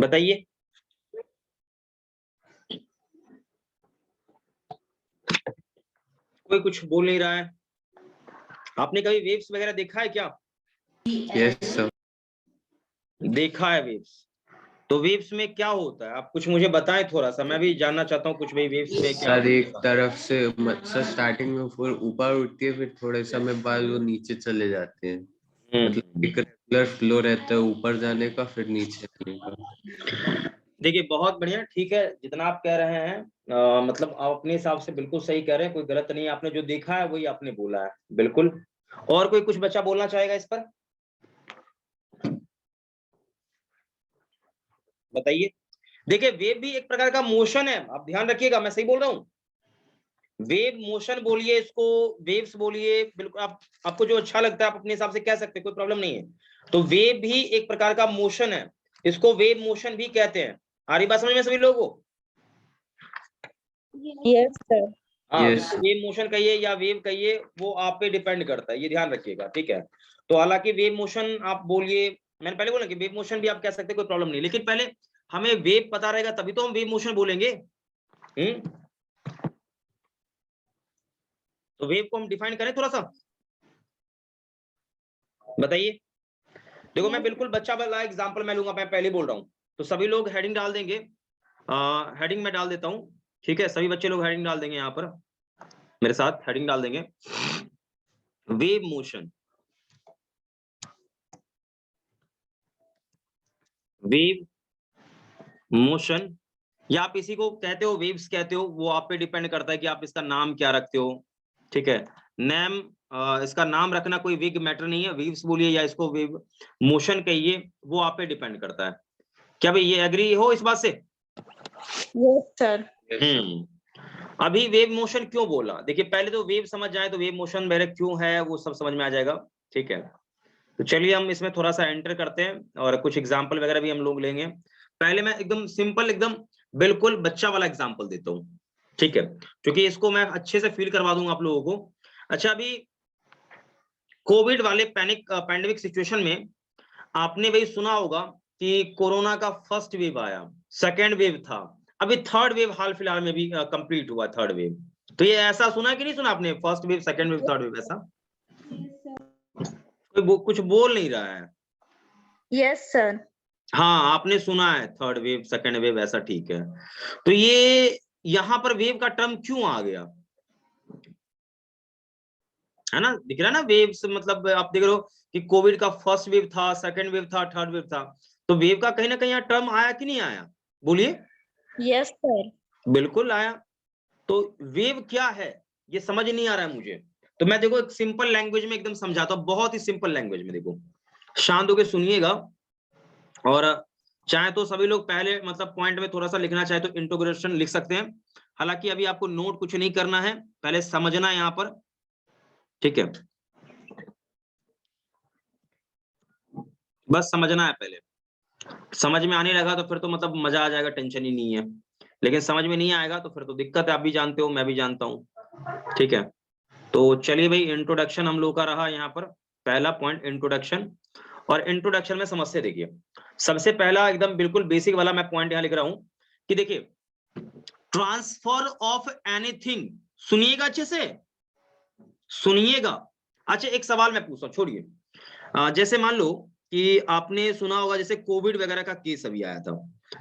बताइए। कोई कुछ बोल नहीं रहा है। आपने कभी वेव्स वगैरह देखा है क्या? Yes sir. देखा है वेव्स। तो वेव्स में क्या होता है, आप कुछ मुझे बताएं थोड़ा सा, मैं भी जानना चाहता हूँ कुछ भाई वेव्स में क्या सर एक तरफ से सर स्टार्टिंग में फिर ऊपर उठती है, फिर थोड़े समय बाद वो नीचे चले जाते हैं। मतलब एक रेगुलर फ्लो रहता है ऊपर जाने का फिर नीचे आने का। देखिए बहुत बढ़िया, ठीक है, जितना आप कह रहे हैं मतलब आप अपने हिसाब से बिल्कुल सही कह रहे हैं, कोई गलत नहीं है। आपने जो देखा है वही आपने बोला है, बिल्कुल। और कोई कुछ बच्चा बोलना चाहेगा इस पर? बताइए। देखिए वेव भी एक प्रकार का मोशन है, आप ध्यान रखिएगा, मैं सही बोल रहा हूँ। वेव मोशन बोलिए इसको, वेव्स बोलिए, बिल्कुल आपको जो अच्छा लगता है आप अपने हिसाब से कह सकते हैं, कोई प्रॉब्लम नहीं है। तो वेव भी एक प्रकार का मोशन है, इसको वेव मोशन भी कहते हैं। आ रही बात समझ में सभी लोगों को? Yes sir. हाँ, Yes. वेव मोशन कहिए या वेव कहिए, वो आप पे डिपेंड करता है, ये ध्यान रखिएगा, ठीक है। तो हालांकि वेव मोशन आप बोलिए, मैंने पहले बोला कि वेव मोशन भी आप कह सकते हैं, कोई प्रॉब्लम नहीं, लेकिन पहले हमें वेव पता रहेगा तभी तो हम वेव मोशन बोलेंगे। तो वेव को हम डिफाइन करें थोड़ा सा, बताइए। देखो मैं बिल्कुल बच्चा वाला एग्जांपल मैं लूंगा, मैं पहले बोल रहा हूँ। तो सभी लोग हेडिंग डाल देंगे, हेडिंग में डाल देता हूँ, ठीक है। सभी बच्चे लोग हेडिंग डाल देंगे, यहाँ पर मेरे साथ हेडिंग डाल देंगे, वेव मोशन। वेव मोशन, या आप इसी को कहते हो वेव्स कहते हो, वो आप पे डिपेंड करता है कि आप इसका नाम क्या रखते हो, ठीक है। नेम इसका नाम रखना कोई बिग मैटर नहीं है, वेव्स बोलिए या इसको वेव मोशन कहिए, वो आप पे डिपेंड करता है। क्या भाई ये एग्री हो इस बात से? Yes sir. अभी वेव मोशन क्यों बोला, देखिए पहले तो वेव समझ जाए तो वेव मोशन मेरे क्यों है वो सब समझ में आ जाएगा, ठीक है। तो चलिए हम इसमें थोड़ा सा एंटर करते हैं और कुछ एग्जांपल वगैरह भी हम लोग लेंगे। पहले मैं एकदम सिंपल, एकदम बिल्कुल बच्चा वाला एग्जांपल देता हूँ, ठीक है, क्योंकि इसको मैं अच्छे से फील करवा दूंगा आप लोगों को। अच्छा, अभी कोविड वाले पैंडेमिक सिचुएशन में आपने भाई सुना होगा कि कोरोना का फर्स्ट वेव आया, सेकेंड वेव था, अभी थर्ड वेव हाल फिलहाल में भी कंप्लीट हुआ, थर्ड वेव। तो ये ऐसा सुना कि नहीं सुना आपने, first wave, second wave, third wave, ऐसा? कोई कुछ बोल नहीं रहा है। Yes sir. हाँ आपने सुना है थर्ड वेव, सेकेंड वेव, ऐसा, ठीक है। तो ये यहाँ पर वेव का टर्म क्यों आ गया, है ना, दिख रहा है ना वेव्स, मतलब आप देख रहे हो कि कोविड का फर्स्ट वेव था, सेकेंड वेव था, थर्ड वेव था, तो वेव का कहीं ना कहीं यहाँ टर्म आया कि नहीं आया, बोलिए। Yes sir. बिल्कुल आया। तो वेव क्या है ये समझ नहीं आ रहा है मुझे, तो मैं देखो एक सिंपल लैंग्वेज में एकदम समझाता हूँ, बहुत ही सिंपल लैंग्वेज में, देखो शांत होकर सुनिएगा। और चाहे तो सभी लोग पहले मतलब पॉइंट में थोड़ा सा लिखना चाहे तो इंट्रोडक्शन लिख सकते हैं, हालांकि अभी आपको नोट कुछ नहीं करना है, पहले समझना है यहाँ पर, ठीक है, बस समझना है पहले। समझ में आने लगा तो फिर तो मतलब मजा आ जाएगा, टेंशन ही नहीं है, लेकिन समझ में नहीं आएगा तो फिर तो दिक्कत है, आप भी जानते हो मैं भी जानता हूँ, ठीक है। तो चलिए भाई, इंट्रोडक्शन हम लोग का रहा यहाँ पर, पहला पॉइंट इंट्रोडक्शन। और इंट्रोडक्शन में समस्या देखिए, सबसे पहला एकदम बिल्कुल बेसिक वाला मैं पॉइंट यहाँ लिख रहा हूं कि देखिए ट्रांसफर ऑफ एनीथिंग, सुनिएगा अच्छे से, सुनिएगा। अच्छा एक सवाल मैं पूछता हूँ, छोड़िए, जैसे मान लो कि आपने सुना होगा जैसे कोविड वगैरह का केस अभी आया था,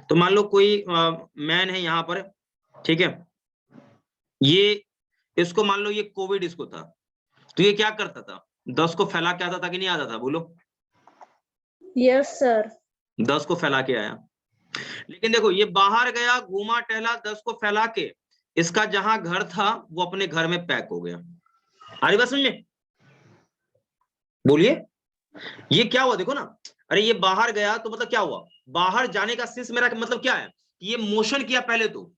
तो मान लो कोई मैन है यहाँ पर, ठीक है, ये इसको मान लो ये कोविड इसको था, तो ये क्या करता था, 10 को फैला के आता था कि नहीं आता था, बोलो। Yes sir. 10 को फैला के आया, लेकिन देखो ये बाहर गया, घूमा टहला, 10 को फैला के इसका जहां घर था वो अपने घर में पैक हो गया। अरे बस समझ में, बोलिए ये क्या हुआ, देखो ना, अरे ये बाहर गया तो मतलब क्या हुआ, बाहर जाने का सेंस मेरा मतलब क्या है कि ये मोशन किया, पहले तो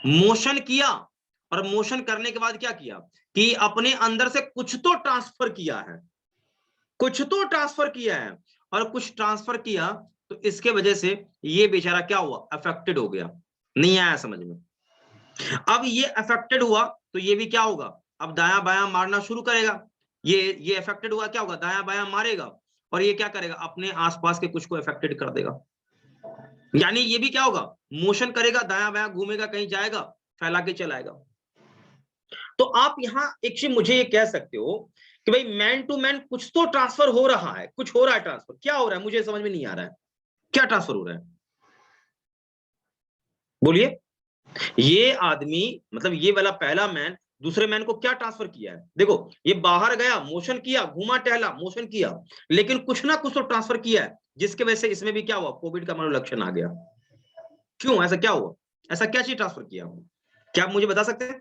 मोशन किया, और मोशन करने के बाद क्या किया कि अपने अंदर से कुछ तो ट्रांसफर किया है, कुछ तो ट्रांसफर किया है, और कुछ ट्रांसफर किया तो इसके वजह से ये बेचारा क्या हुआ, अफेक्टेड हो गया। नहीं आया समझ में? अब ये अफेक्टेड हुआ तो ये भी क्या होगा, अब दायां बायां मारना शुरू करेगा, ये अफेक्टेड हुआ, क्या होगा, दायां बायां मारेगा, और ये क्या करेगा, अपने आसपास के कुछ को अफेक्टेड कर देगा। यानी ये भी क्या होगा, मोशन करेगा, दायां बायां घूमेगा, कहीं जाएगा, फैला के चलाएगा। तो आप यहाँ एक चीज मुझे ये कह सकते हो कि भाई मैन टू मैन कुछ तो ट्रांसफर हो रहा है, कुछ हो रहा है ट्रांसफर, क्या हो रहा है मुझे समझ में नहीं आ रहा है, क्या ट्रांसफर हो रहा है बोलिए। ये आदमी मतलब ये वाला पहला मैन दूसरे मैन को क्या ट्रांसफर किया है, देखो ये बाहर गया, मोशन किया, घूमा टहला, मोशन किया, लेकिन कुछ ना कुछ तो ट्रांसफर किया है, जिसके वजह से इसमें भी क्या हुआ, कोविड का मनोलक्षण आ गया। क्यों, ऐसा क्या हुआ, ऐसा क्या चीज ट्रांसफर किया, क्या आप मुझे बता सकते हैं?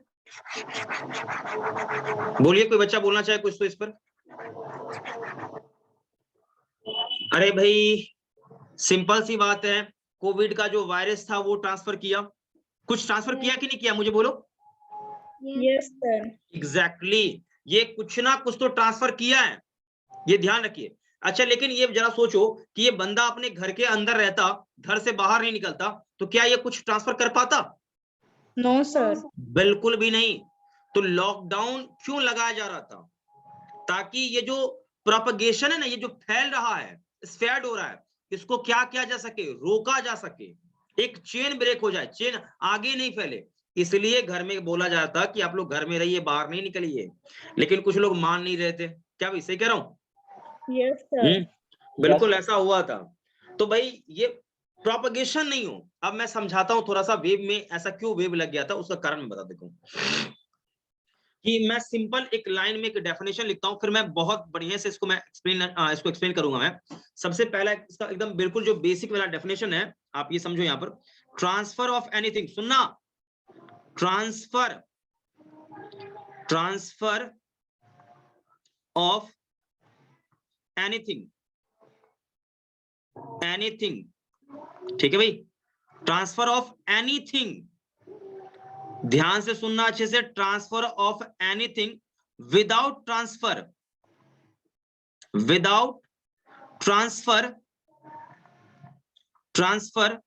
बोलिए, कोई बच्चा बोलना चाहे कुछ तो इस पर। अरे भाई सिंपल सी बात है, कोविड का जो वायरस था वो ट्रांसफर किया, कुछ ट्रांसफर किया कि नहीं किया, मुझे बोलो। Yes, sir. एग्जैक्टली ये कुछ ना कुछ तो ट्रांसफर किया है, ये ध्यान रखिए। अच्छा लेकिन ये जरा सोचो कि ये बंदा अपने घर के अंदर रहता, घर से बाहर नहीं निकलता, तो क्या ये कुछ ट्रांसफर कर पाता? No, sir. बिल्कुल भी नहीं। तो लॉकडाउन क्यों लगाया जा रहा था, ताकि ये जो प्रोपगेशन है ना, ये जो फैल रहा है, स्प्रेड हो रहा है, इसको क्या किया जा सके, रोका जा सके, एक चेन ब्रेक हो जाए, चेन आगे नहीं फैले। इसलिए घर में बोला जाता कि आप लोग घर में रहिए, बाहर नहीं निकलिए, लेकिन कुछ लोग मान नहीं रहे थे। क्या भाई सही कह रहा हूं? Yes, sir. बिल्कुल ऐसा हुआ था। तो भाई ये प्रोपगेशन नहीं हो, अब मैं समझाता हूं थोड़ा सा, वेव में ऐसा क्यों वेव लग गया था, उसका कारण मैं बता देता हूं। कि मैं सिंपल एक लाइन में एक डेफिनेशन लिखता हूं, फिर मैं बहुत बढ़िया से इसको मैं एक्सप्लेन करूंगा। मैं सबसे पहला इसका एकदम बिल्कुल जो बेसिक वाला डेफिनेशन है, आप ये समझो, यहां पर ट्रांसफर ऑफ एनीथिंग, सुनना, ट्रांसफर ऑफ एनीथिंग, ठीक है भाई, ट्रांसफर ऑफ एनीथिंग, ध्यान से सुनना अच्छे से, transfer of anything without transfer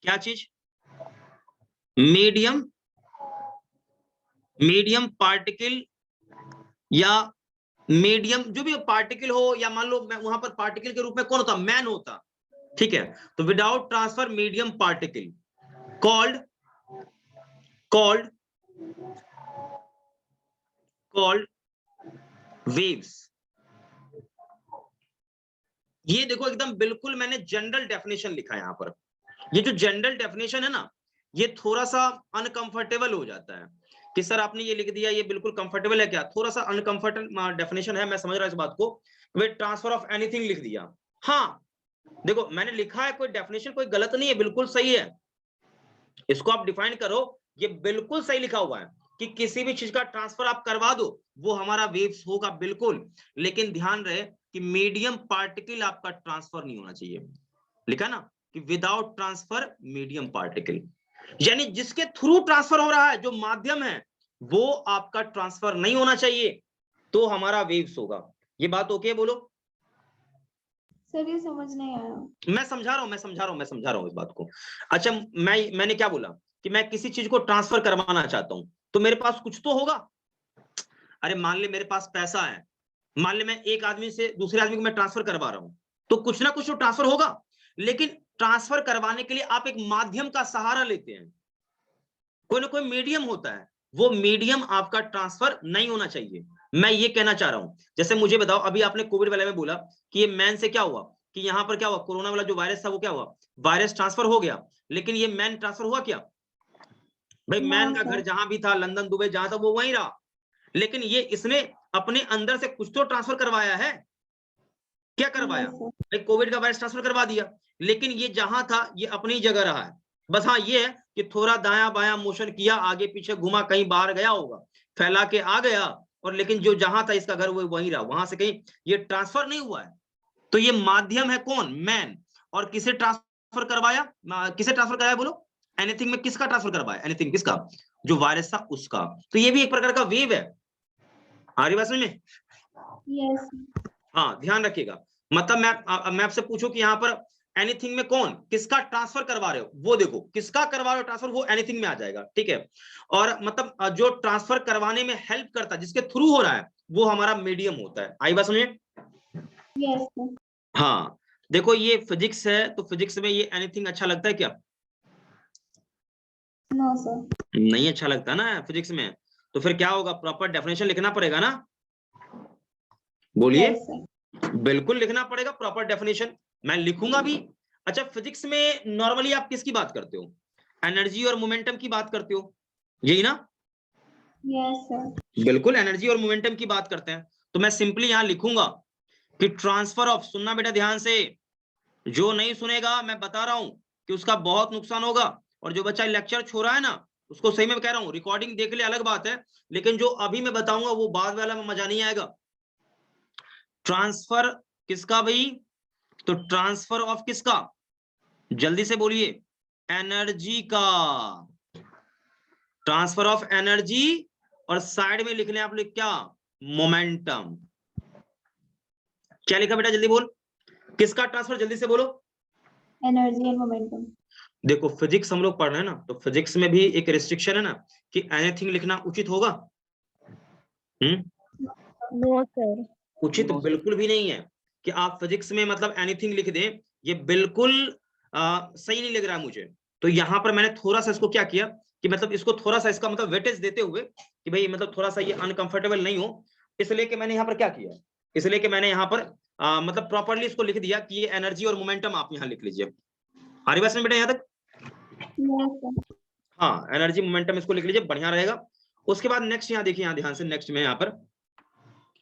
क्या चीज, मीडियम पार्टिकल, या मीडियम जो भी पार्टिकल हो, या मान लो वहां पर पार्टिकल के रूप में कौन होता, मैन होता, ठीक है। तो without transfer medium particle called waves. ये देखो एकदम बिल्कुल मैंने जनरल डेफिनेशन लिखा है यहां पर। ये जो जनरल डेफिनेशन है ना, ये थोड़ा सा अनकंफर्टेबल हो जाता है कि सर आपने ये लिख दिया, ये बिल्कुल कंफर्टेबल है क्या, थोड़ा सा अनकंफर्टेबल डेफिनेशन है, मैं समझ रहा हूं इस बात को। वे ट्रांसफर ऑफ एनीथिंग लिख दिया, हाँ देखो मैंने लिखा है, कोई डेफिनेशन कोई गलत नहीं है, बिल्कुल सही है, इसको आप डिफाइन करो, ये बिल्कुल सही लिखा हुआ है कि किसी भी चीज का ट्रांसफर आप करवा दो वो हमारा वेव्स होगा, बिल्कुल। लेकिन ध्यान रहे कि मीडियम पार्टिकल आपका ट्रांसफर नहीं होना चाहिए, लिखा ना कि विदाउट ट्रांसफर मीडियम पार्टिकल, यानी जिसके थ्रू ट्रांसफर हो रहा है, जो माध्यम है, वो आपका ट्रांसफर नहीं होना चाहिए, तो हमारा वेव्स होगा। ये बात ओके है, बोलो। सर ये समझ नहीं आया। मैं समझा रहा हूं इस बात को। अच्छा मैंने क्या बोला कि मैं किसी चीज को ट्रांसफर करवाना चाहता हूं, तो मेरे पास कुछ तो होगा। अरे मान ले मेरे पास पैसा है, मान ले मैं एक आदमी से दूसरे आदमी को मैं ट्रांसफर करवा रहा हूं, तो कुछ ना कुछ तो ट्रांसफर होगा, लेकिन ट्रांसफर करवाने के लिए आप एक माध्यम का सहारा लेते हैं, कोई ना कोई मीडियम होता है, वो मीडियम आपका ट्रांसफर नहीं होना चाहिए। मैं ये कहना चाह रहा हूं, जैसे मुझे बताओ, अभी आपने कोविड वाले में बोला कि ये मैन से क्या हुआ, कि यहां पर क्या हुआ, कोरोना वाला जो वायरस था वो क्या हुआ, वायरस ट्रांसफर हो गया, लेकिन ये मैन ट्रांसफर हुआ क्या? भाई मैन का घर जहां भी था, लंदन दुबई जहां था, वो वहीं रहा, लेकिन ये इसने अपने अंदर से कुछ तो ट्रांसफर करवाया है, क्या करवाया? कोविड का वायरस ट्रांसफर करवा दिया, लेकिन ये जहां था ये अपनी जगह रहा है, बस हाँ ये है कि थोड़ा दायां बायां मोशन किया, आगे पीछे घुमा, कहीं बाहर गया होगा, फैला के आ गया, और लेकिन जो जहां था इसका घर वो वहीं रहा, वहां से कहीं ये ट्रांसफर नहीं हुआ है। तो ये माध्यम है कौन, मैन, और किसे ट्रांसफर करवाया, बोलो, एनीथिंग में किसका ट्रांसफर करवाया, एनीथिंग किसका, जो वायरस था उसका। तो ये भी एक प्रकार का वेव है, आ रही बात समझ में? यस। हाँ ध्यान रखिएगा, मतलब मैं आपसे पूछूं कि यहाँ पर एनीथिंग में कौन किसका ट्रांसफर करवा रहे हो, वो देखो किसका करवा रहे हो ट्रांसफर, वो एनीथिंग में आ जाएगा, ठीक है। और मतलब जो ट्रांसफर करवाने में हेल्प करता है, जिसके थ्रू हो रहा है, वो हमारा मीडियम होता है। आई बात समझे? यस। हाँ देखो ये फिजिक्स है, तो फिजिक्स में ये एनीथिंग अच्छा लगता है क्या? No sir. नहीं अच्छा लगता ना फिजिक्स में, तो फिर क्या होगा, प्रॉपर डेफिनेशन लिखना पड़ेगा ना, बोलिए। Yes sir. बिल्कुल लिखना पड़ेगा प्रॉपर डेफिनेशन, मैं लिखूंगा भी। अच्छा फिजिक्स में नॉर्मली आप किसकी बात करते हो? एनर्जी और मोमेंटम की बात करते हो, यही ना? Yes sir. बिल्कुल एनर्जी और मोमेंटम की बात करते हैं। तो मैं सिंपली यहां लिखूंगा कि ट्रांसफर ऑफ, सुनना बेटा ध्यान से, जो नहीं सुनेगा मैं बता रहा हूं कि उसका बहुत नुकसान होगा, और जो बच्चा लेक्चर छोड़ रहा है ना उसको सही में कह रहा हूं, रिकॉर्डिंग देख ले अलग बात है, लेकिन जो अभी मैं बताऊंगा वो बाद वाला में मजा नहीं आएगा। ट्रांसफर किसका भाई? तो ट्रांसफर ऑफ किसका, जल्दी से बोलिए, एनर्जी का। ट्रांसफर ऑफ एनर्जी, और साइड में लिख लें आप लोग क्या, मोमेंटम। क्या लिखा बेटा जल्दी बोल, किसका ट्रांसफर, जल्दी से बोलो। Energy and momentum. देखो फिजिक्स हम लोग पढ़ रहे हैं ना, तो फिजिक्स में भी एक रिस्ट्रिक्शन है ना कि एनीथिंग लिखना उचित होगा। No sir. उचित बिल्कुल भी नहीं है कि आप फिजिक्स में मतलब एनीथिंग लिख दें, ये बिल्कुल सही नहीं लग रहा है मुझे। तो यहां पर मैंने थोड़ा सा इसको क्या किया कि मतलब इसको थोड़ा सा इसका मतलब वेटेज देते हुए कि भाई मतलब थोड़ा सा ये अनकंफर्टेबल नहीं हो, इसलिए कि मैंने यहाँ पर क्या किया, इसलिए कि मैंने यहाँ पर मतलब प्रॉपरली इसको लिख दिया कि ये एनर्जी और मोमेंटम आप यहाँ लिख लीजिए। हमारी बात में बेटा यहाँ तक? Yes sir. हाँ एनर्जी मोमेंटम इसको लिख लीजिए, बढ़िया रहेगा। उसके बाद नेक्स्ट यहाँ देखिए, यहाँ ध्यान से, नेक्स्ट में यहाँ पर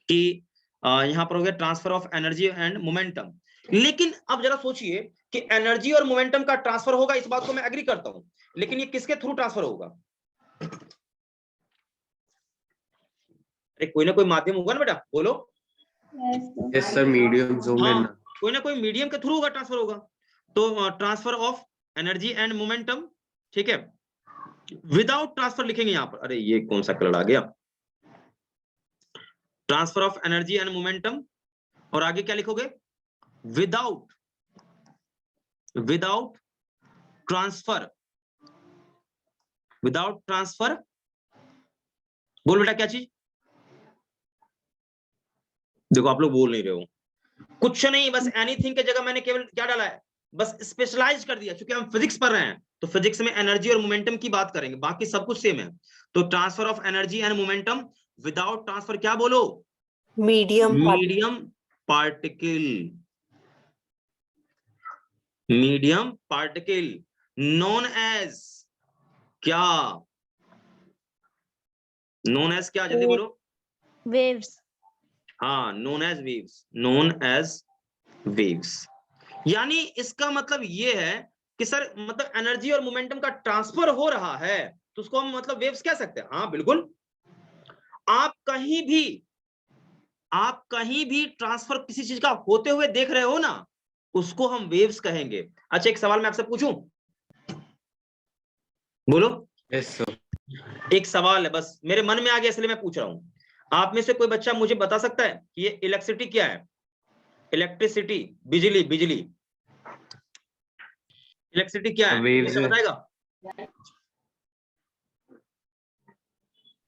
कि यहाँ पर हो गया transfer of energy and momentum. लेकिन अब जरा सोचिए कि एनर्जी और मोमेंटम का ट्रांसफर होगा, इस बात को मैं एग्री करता हूं, लेकिन ये किसके थ्रू ट्रांसफर होगा? कोई ना कोई माध्यम होगा ना बेटा, बोलो। यस सर, मीडियम जो में हाँ ना कोई ना कोई मीडियम के थ्रू होगा ट्रांसफर होगा। तो transfer of energy and momentum, ठीक है। विदाउट ट्रांसफर लिखेंगे यहाँ पर, अरे ये कौन सा कलर आ गया, transfer of energy and momentum, और आगे क्या लिखोगे, without, without transfer, without transfer. बोल बेटा क्या चीज, देखो आप लोग बोल नहीं रहे हो, कुछ नहीं, बस एनीथिंग के जगह मैंने केवल क्या डाला है, बस स्पेशलाइज कर दिया, क्योंकि हम फिजिक्स पढ़ रहे हैं तो फिजिक्स में एनर्जी और मोमेंटम की बात करेंगे, बाकी सब कुछ सेम है। तो transfer of energy and momentum without transfer, क्या बोलो, medium particle, medium particle known as क्या, नोन एज क्या, जल्दी बोलो। वेव्स। हाँ known as waves, known as waves. यानी इसका मतलब ये है कि सर मतलब एनर्जी और मोमेंटम का ट्रांसफर हो रहा है, तो उसको हम मतलब वेव्स कह सकते हैं। हाँ बिल्कुल, आप कहीं भी ट्रांसफर किसी चीज का होते हुए देख रहे हो ना, उसको हम वेव्स कहेंगे। अच्छा एक सवाल मैं आपसे पूछूं, बोलो। Yes sir. एक सवाल है बस मेरे मन में आ गया इसलिए मैं पूछ रहा हूं, आप में से कोई बच्चा मुझे बता सकता है कि ये इलेक्ट्रिसिटी क्या है? इलेक्ट्रिसिटी, बिजली, बिजली, इलेक्ट्रिसिटी क्या है, वेव्स मुझे बताएगा?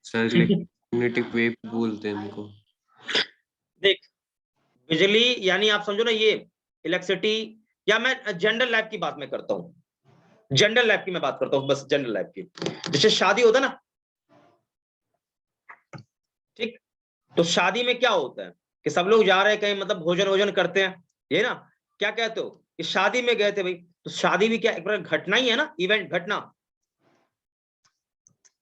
सर, इलेक्ट्रोमैग्नेटिक वेव बोलते हैं इनको। देख बिजली यानी आप समझो ना ये इलेक्ट्रिसिटी, या मैं जनरल लैब की बात मैं करता हूं, जनरल लैब की मैं बात करता हूं, बस जनरल लैब की, जैसे शादी होता ना, ठीक, तो शादी में क्या होता है कि सब लोग जा रहे हैं कहीं मतलब भोजन वोजन करते हैं, ये ना, क्या कहते हो कि शादी में गए थे भाई, तो शादी भी क्या एक प्रकार घटना ही है ना, इवेंट, घटना।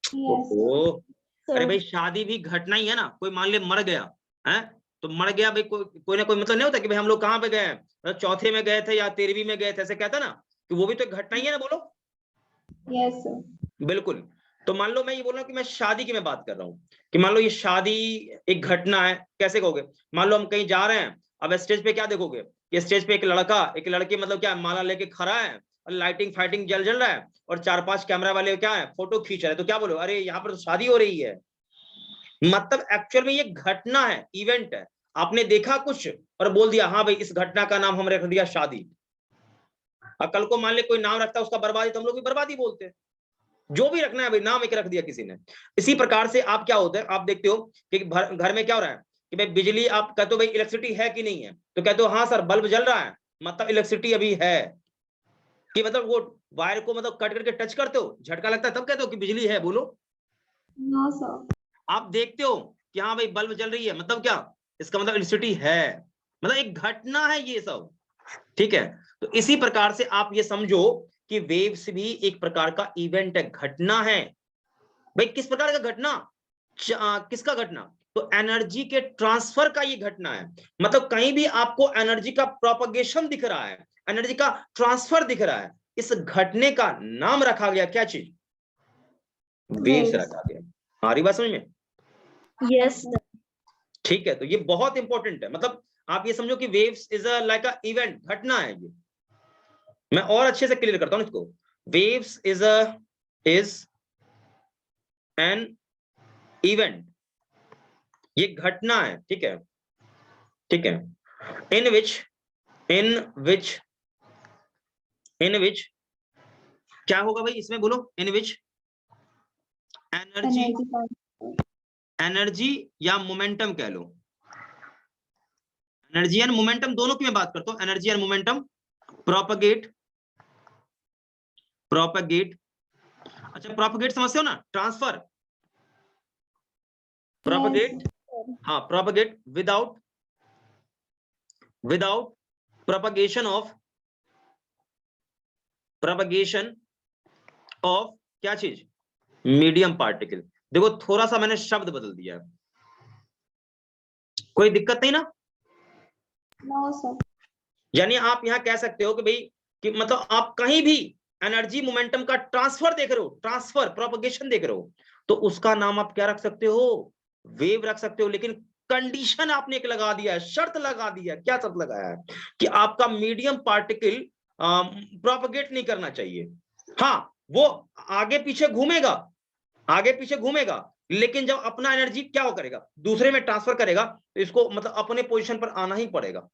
ओहो, अरे भाई शादी भी घटना ही है ना, कोई मान ले मर गया है, तो मर गया भाई, कोई ना कोई मतलब नहीं होता कि भाई हम लोग कहाँ पे गए, मतलब चौथे में गए थे या 13वीं में गए थे, ऐसे कहता ना, कि वो भी तो एक घटना ही है ना, बोलो। Yes sir. बिल्कुल। तो मान लो मैं ये बोल रहा हूँ कि मैं शादी की मैं बात कर रहा हूँ कि मान लो ये शादी एक घटना है, कैसे कहोगे, मान लो हम कहीं जा रहे हैं, अब स्टेज पे क्या देखोगे कि स्टेज पे एक लड़का एक लड़की मतलब क्या माला लेके खड़ा है, और लाइटिंग फाइटिंग जल रहा है, और 4-5 कैमरा वाले क्या है फोटो खींच रहे हैं, तो क्या बोलो, अरे यहाँ पर तो शादी हो रही है। मतलब एक्चुअल में ये घटना है, इवेंट है, आपने देखा कुछ और बोल दिया हाँ भाई इस घटना का नाम हमने रख दिया शादी। और कल को मान ले कोई नाम रखता है उसका बर्बादी, तो हम लोग भी बर्बादी बोलते हैं, जो भी रखना है भाई नाम एक रख दिया किसी ने। इसी प्रकार से आप क्या होता है, आप देखते हो कि घर में क्या हो रहा है कि भाई बिजली, आप कहते हो भाई इलेक्ट्रिसिटी है कि नहीं है, तो कहते हो हाँ सर बल्ब जल रहा है, मतलब इलेक्ट्रिसिटी अभी है, कि मतलब वो वायर को मतलब कट करके टच करते हो, झटका लगता है तब कहते हो कि बिजली है? बोलो। No, sir. आप देखते हो कि हाँ भाई बल्ब जल रही है, मतलब क्या? इसका मतलब इलेक्ट्रिसिटी है, मतलब एक घटना है ये सब, ठीक है। तो इसी प्रकार से आप ये समझो कि वेव्स भी एक प्रकार का इवेंट है, घटना है। भाई किस प्रकार का घटना? किसका घटना? तो एनर्जी के ट्रांसफर का ये घटना है। मतलब कहीं भी आपको एनर्जी का प्रोपगेशन दिख रहा है, एनर्जी का ट्रांसफर दिख रहा है, इस घटने का नाम रखा गया क्या चीज? Waves Waves. रखा गया। हमारी बात समझ में? Yes, sir. ठीक है, तो ये बहुत इंपॉर्टेंट है। मतलब आप ये समझो कि waves is a like a event, घटना है ये। मैं और अच्छे से क्लियर करता हूं इसको। वेव्स इज एन इवेंट, ये घटना है, ठीक है, ठीक है। इन विच क्या होगा भाई इसमें? बोलो। In which energy, Energy part. Energy या मोमेंटम कह लो, एनर्जी एंड मोमेंटम दोनों की मैं बात करता हूं। एनर्जी एंड मोमेंटम प्रोपगेट, अच्छा प्रोपगेट समझते हो ना? Transfer, propagate, Yes. हाँ प्रोपगेट विदाउट प्रोपगेशन ऑफ क्या चीज? Medium particle. देखो थोड़ा सा मैंने शब्द बदल दिया है, कोई दिक्कत नहीं ना? No, sir. यानी आप यहां कह सकते हो कि भाई कि मतलब आप कहीं भी एनर्जी मोमेंटम का ट्रांसफर देख रहे हो, ट्रांसफर प्रोपगेशन देख रहे हो, तो उसका नाम आप क्या रख सकते हो? वेव रख सकते हो। लेकिन कंडीशन आपने एक लगा दिया है, शर्त लगा दिया है। क्या शर्त लगाया है? कि आपका मीडियम पार्टिकल प्रोपगेट नहीं करना चाहिए। हाँ वो आगे पीछे घूमेगा, लेकिन जब अपना एनर्जी क्या वो करेगा, दूसरे में ट्रांसफर करेगा, तो इसको मतलब अपने पोजीशन पर आना ही पड़ेगा।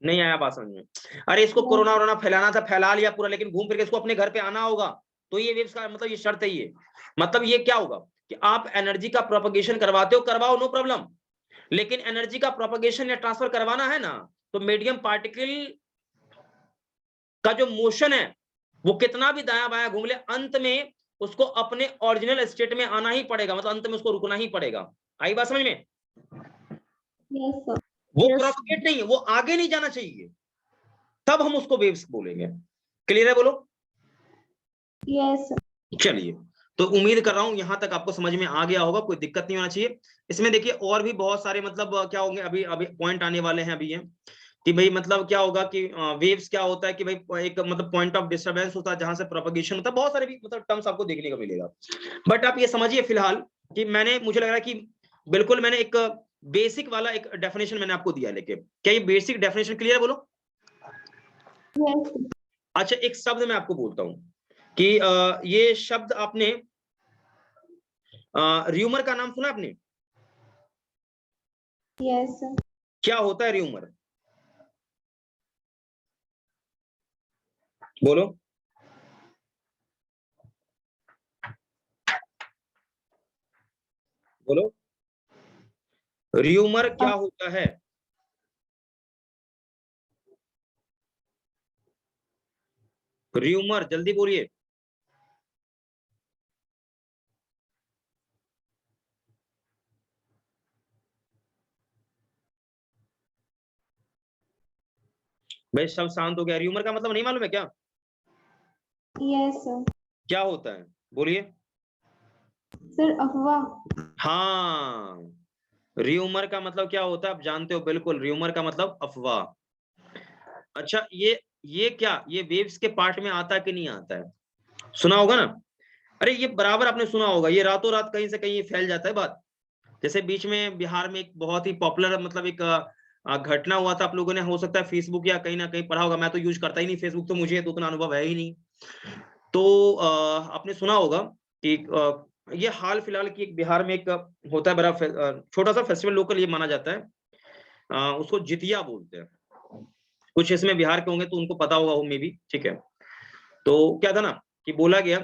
नहीं आया बात समझ में? अरे इसको कोरोना वोरोना फैलाना था, फैला लिया पूरा, लेकिन घूम फिर के इसको अपने घर पे आना होगा। तो ये वेव्स का मतलब ये शर्त है। ये मतलब ये क्या होगा कि आप एनर्जी का प्रोपगेशन करवाते हो, करवाओ, नो प्रॉब्लम। लेकिन एनर्जी का प्रोपगेशन या ट्रांसफर करवाना है ना, तो मीडियम पार्टिकल का जो मोशन है वो कितना भी दायां बायां घूम ले, अंत में उसको अपने ओरिजिनल स्टेट में आना ही पड़ेगा। मतलब अंत में उसको रुकना ही पड़ेगा। आई बात समझ में? Yes, sir. वो Yes. प्रोपगेट नहीं है, वो आगे नहीं जाना चाहिए, तब हम उसको वेव्स बोलेंगे। क्लियर है? बोलो। Yes, sir. चलिए, तो उम्मीद कर रहा हूं यहां तक आपको समझ में आ गया होगा, कोई दिक्कत नहीं होना चाहिए। इसमें देखिए और भी बहुत सारे मतलब क्या होंगे, अभी अभी पॉइंट आने वाले हैं। अभी ये कि भाई मतलब क्या होगा कि वेव्स क्या होता है कि भाई एक मतलब पॉइंट ऑफ डिस्टरबेंस होता है जहां से प्रोपगेशन होता है। बहुत सारे भी मतलब टर्म्स आपको देखने को मिलेगा। बट आप ये समझिए फिलहाल कि मुझे लग रहा है कि बिल्कुल मैंने एक बेसिक वाला एक डेफिनेशन मैंने आपको दिया। लेकिन क्या ये बेसिक डेफिनेशन क्लियर है? बोलो। Yes, sir. अच्छा एक शब्द मैं आपको बोलता हूं कि ये शब्द आपने र्यूमर का नाम सुना आपने? Yes, sir. क्या होता है र्यूमर? बोलो। बोलो, र्यूमर क्या होता है? र्यूमर जल्दी बोलिए। भाई सब शांत हो गया। र्यूमर का मतलब नहीं मालूम है क्या? Yes, sir. क्या होता है? बोलिए। Sir, अफवाह. हाँ, र्यूमर का मतलब क्या होता है आप जानते हो? बिल्कुल, र्यूमर का मतलब अफवाह। अच्छा ये क्या ये वेव्स के पार्ट में आता है कि नहीं आता है? सुना होगा ना? अरे ये बराबर आपने सुना होगा, ये रातों रात कहीं से कहीं फैल जाता है बात। जैसे बीच में बिहार में एक बहुत ही पॉपुलर मतलब एक घटना हुआ था। आप लोगों ने हो सकता है फेसबुक या कहीं ना कहीं पढ़ा होगा। मैं तो यूज करता ही नहीं फेसबुक, तो मुझे तो उतना अनुभव है ही नहीं। तो आपने सुना होगा कि ये हाल फिलहाल की एक बिहार में एक होता है बड़ा छोटा सा फेस्टिवल, लोकल ये माना जाता है। उसको जितिया बोलते हैं। कुछ इसमें बिहार के होंगे तो उनको पता होगा वो मे भी, ठीक है। तो क्या था ना कि बोला गया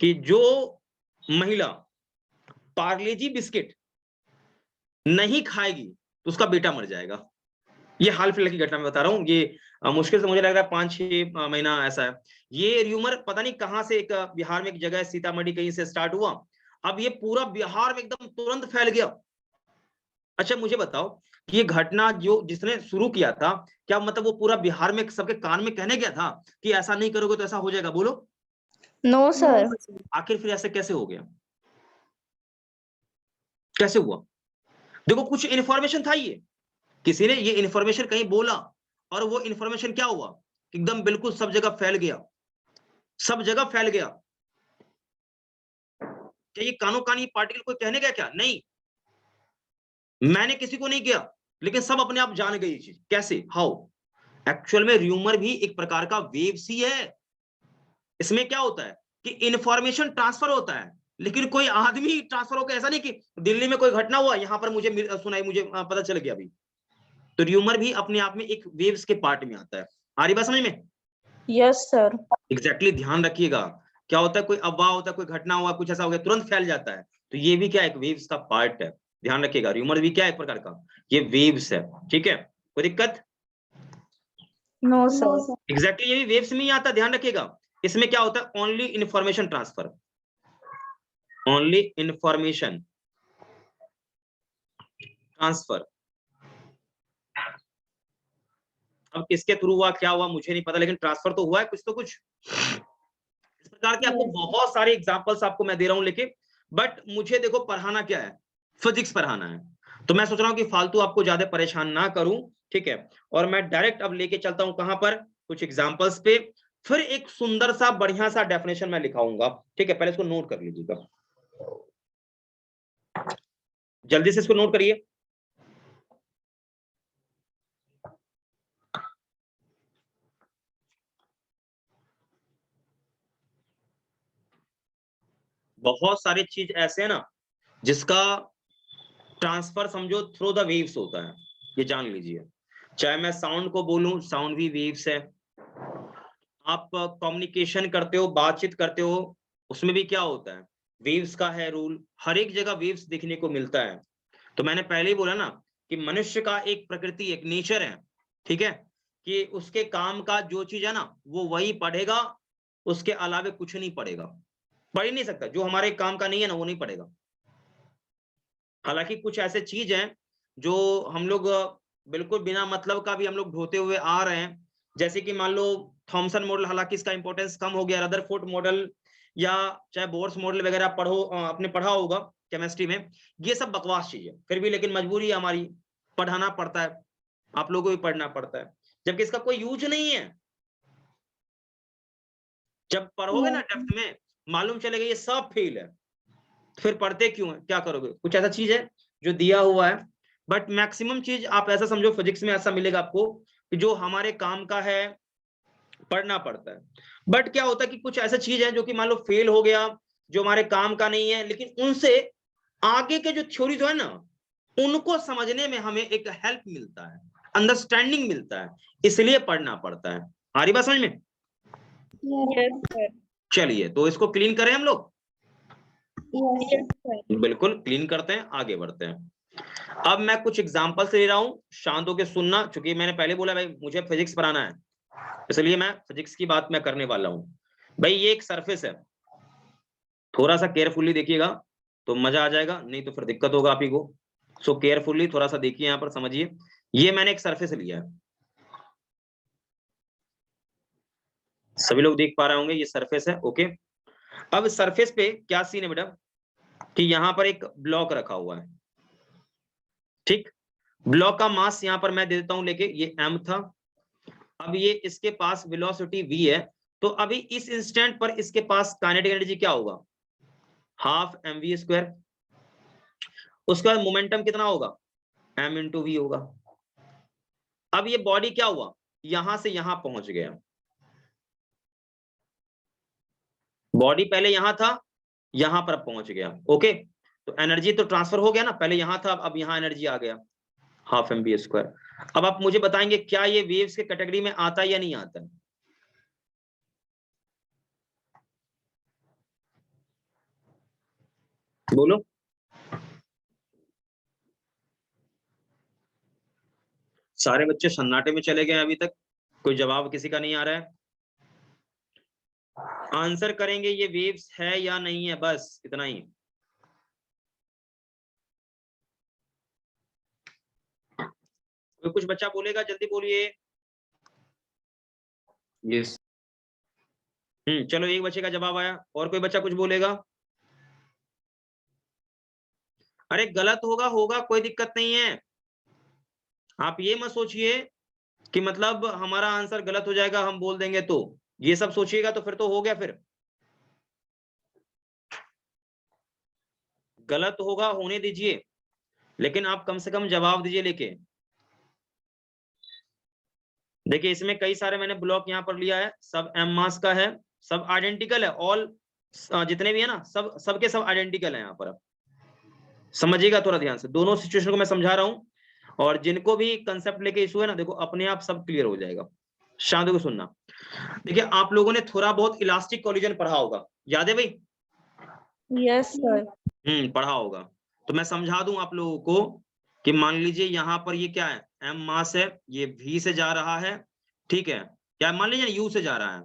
कि जो महिला पार्ले जी बिस्किट नहीं खाएगी तो उसका बेटा मर जाएगा। ये हाल फिलहाल की घटना मैं बता रहा हूँ, ये मुश्किल से मुझे लग रहा है 5-6 महीना ऐसा है। ये र्यूमर पता नहीं कहाँ से, एक बिहार में एक जगह सीतामढ़ी कहीं से स्टार्ट हुआ, अब ये पूरा बिहार में एकदम तुरंत फैल गया। अच्छा मुझे बताओ, ये घटना जो जिसने शुरू किया था, क्या मतलब वो पूरा बिहार में सबके कान में कहने गया था कि ऐसा नहीं करोगे तो ऐसा हो जाएगा? बोलो। No, sir. आखिर फिर ऐसे कैसे हो गया, कैसे हुआ? देखो कुछ इन्फॉर्मेशन था, ये किसी ने ये इन्फॉर्मेशन कहीं बोला, और वो इन्फॉर्मेशन क्या हुआ, एकदम बिल्कुल सब जगह फैल गया, सब जगह फैल गया। क्या ये कानो कान ये पार्टिकल कोई कहने गया क्या? नहीं, मैंने किसी को नहीं किया, लेकिन सब अपने आप जान गए ये चीज। कैसे? हाउ? एक्चुअल में र्यूमर भी एक प्रकार का वेव्स ही है। इसमें क्या होता है कि इंफॉर्मेशन ट्रांसफर होता है, लेकिन कोई आदमी ट्रांसफर होकर, ऐसा नहीं कि दिल्ली में कोई घटना हुआ, यहां पर मुझे सुनाई, मुझे पता चल गया अभी। तो र्यूमर भी अपने आप में एक वेव्स के पार्ट में आता है। आ रही बात समझ में? Yes, sir. एग्जैक्टली ध्यान रखिएगा, क्या होता है, कोई अफवाह होता है, कोई घटना हुआ, कुछ ऐसा हो गया, तुरंत फैल जाता है। तो ये भी क्या, एक वेव्स का पार्ट है। ध्यान रखिएगा, र्यूमर भी क्या है, एक प्रकार का ये वेव्स है। ठीक है, कोई दिक्कत? No, No, sir. sir. Exactly, ये भी वेव्स में ही आता है। ध्यान रखिएगा, इसमें क्या होता है, only information transfer, only information transfer. अब किसके थ्रू हुआ, क्या हुआ, मुझे नहीं पता, लेकिन ट्रांसफर तो हुआ है कुछ तो कुछ। इस प्रकार के आपको Yes. बहुत सारे एग्जांपल्स आपको मैं दे रहा हूं लेके, बट मुझे देखो पढ़ाना क्या है, फिजिक्स पढ़ाना है। तो मैं सोच रहा हूँ कि फालतू आपको ज्यादा परेशान ना करूं, ठीक है। और मैं डायरेक्ट अब लेके चलता हूं कहां पर, कुछ एग्जांपल्स पे, फिर एक सुंदर सा बढ़िया सा डेफिनेशन मैं लिखाऊंगा। ठीक है, पहले इसको नोट कर लीजिएगा, जल्दी से इसको नोट करिए। बहुत सारी चीज ऐसे है ना जिसका ट्रांसफर समझो थ्रू द वेव्स होता है, ये जान लीजिए। चाहे मैं साउंड को बोलूं, साउंड भी वेव्स है। आप कम्युनिकेशन करते हो, बातचीत करते हो, उसमें भी क्या होता है, वेव्स का है रूल। हर एक जगह वेव्स देखने को मिलता है। तो मैंने पहले ही बोला ना कि मनुष्य का एक प्रकृति, एक नेचर है, ठीक है, कि उसके काम का जो चीज है ना वो वही पढ़ेगा, उसके अलावे कुछ नहीं पढ़ेगा, पढ़ ही नहीं सकता। जो हमारे काम का नहीं है ना वो नहीं पढ़ेगा। हालांकि कुछ ऐसे चीज हैं जो हम लोग बिल्कुल बिना मतलब का भी हम लोग ढोते हुए आ रहे हैं, जैसे कि मान लो थॉमसन मॉडल, हालांकि इसका इंपॉर्टेंस कम हो गया, रदरफोर्ड मॉडल, या चाहे बोर्स मॉडल वगैरह पढ़ो, आपने पढ़ा होगा केमिस्ट्री में। ये सब बकवास चीज है, फिर भी लेकिन मजबूरी है हमारी, पढ़ाना पड़ता है, आप लोगों को भी पढ़ना पड़ता है, जबकि इसका कोई यूज नहीं है। जब पढ़ोगे ना Yes. डेप्थ में, मालूम चलेगा ये सब फेल है, फिर पढ़ते क्यों है, क्या करोगे? कुछ ऐसा चीज है जो दिया हुआ है, बट मैक्सिमम चीज आप ऐसा समझो, फिजिक्स में ऐसा मिलेगा आपको कि जो हमारे काम का है पढ़ना पड़ता है। बट क्या होता है कि कुछ ऐसा चीज है जो कि मान लो फेल हो गया, जो हमारे काम का नहीं है, लेकिन उनसे आगे के जो थ्योरी जो है ना, उनको समझने में हमें एक हेल्प मिलता है, अंडरस्टैंडिंग मिलता है, इसलिए पढ़ना पड़ता है। आ रही बात समझ में? Yes. Yes, sir. चलिए तो इसको क्लीन करें हम लोग, Yes, sir. Yes, sir. बिल्कुल क्लीन करते हैं, आगे बढ़ते हैं। अब मैं कुछ एग्जांपल से ले रहा हूं, शांत होकर सुनना, क्योंकि मैंने पहले बोला भाई मुझे फिजिक्स पढ़ाना है, इसलिए मैं फिजिक्स की बात मैं करने वाला हूं। भाई ये एक सरफेस है, थोड़ा सा केयरफुली देखिएगा तो मजा आ जाएगा, नहीं तो फिर दिक्कत होगा आप ही को। सो केयरफुली थोड़ा सा देखिए, यहाँ पर समझिए। ये मैंने एक सरफेस लिया है, सभी लोग देख पा रहे होंगे, ये सरफेस है, ओके। अब सरफेस पे क्या सीन है बेटा, कि यहाँ पर एक ब्लॉक रखा हुआ है, ठीक। ब्लॉक का मास यहाँ पर मैं दे देता हूं लेके, ये m था। अब ये इसके पास वेलोसिटी v है, तो अभी इस इंस्टेंट पर इसके पास काइनेटिक एनर्जी क्या होगा, हाफ mv²। उसके बाद मोमेंटम कितना होगा, m इंटू वी होगा। अब ये बॉडी क्या हुआ, यहां से यहां पहुंच गया, बॉडी पहले यहां था, यहां पर पहुंच गया, ओके। तो एनर्जी तो ट्रांसफर हो गया ना, पहले यहां था, अब यहां एनर्जी आ गया, हाफ mv²। अब आप मुझे बताएंगे क्या ये वेव्स के कैटेगरी में आता है या नहीं आता है? बोलो। सारे बच्चे सन्नाटे में चले गए अभी तक, कोई जवाब किसी का नहीं आ रहा है। आंसर करेंगे ये वेव्स है या नहीं है, बस इतना ही। कोई कुछ बच्चा बोलेगा, जल्दी बोलिए। यस। चलो, एक बच्चे का जवाब आया, और कोई बच्चा कुछ बोलेगा? अरे गलत होगा होगा, कोई दिक्कत नहीं है। आप ये मत सोचिए कि मतलब हमारा आंसर गलत हो जाएगा हम बोल देंगे, तो ये सब सोचिएगा तो फिर तो हो गया। फिर गलत होगा, होने दीजिए, लेकिन आप कम से कम जवाब दीजिए लेके। देखिए इसमें कई सारे मैंने ब्लॉक यहाँ पर लिया है, सब एम मास का है, सब आइडेंटिकल है, ऑल जितने भी है ना, सब सबके सब आइडेंटिकल है यहाँ पर। समझिएगा थोड़ा ध्यान से, दोनों सिचुएशन को मैं समझा रहा हूँ, और जिनको भी कंसेप्ट लेके इशू है ना, देखो अपने आप सब क्लियर हो जाएगा। शांति को सुनना। देखिए आप लोगों ने थोड़ा बहुत इलास्टिक कोलिजन पढ़ा होगा, याद है भाई? Yes, sir. पढ़ा होगा। तो मैं समझा दूं आप लोगों को कि मान लीजिए यहाँ पर ये क्या है, एम मास है, ये वी से जा रहा है, ठीक है, क्या मान लीजिए यू से जा रहा है,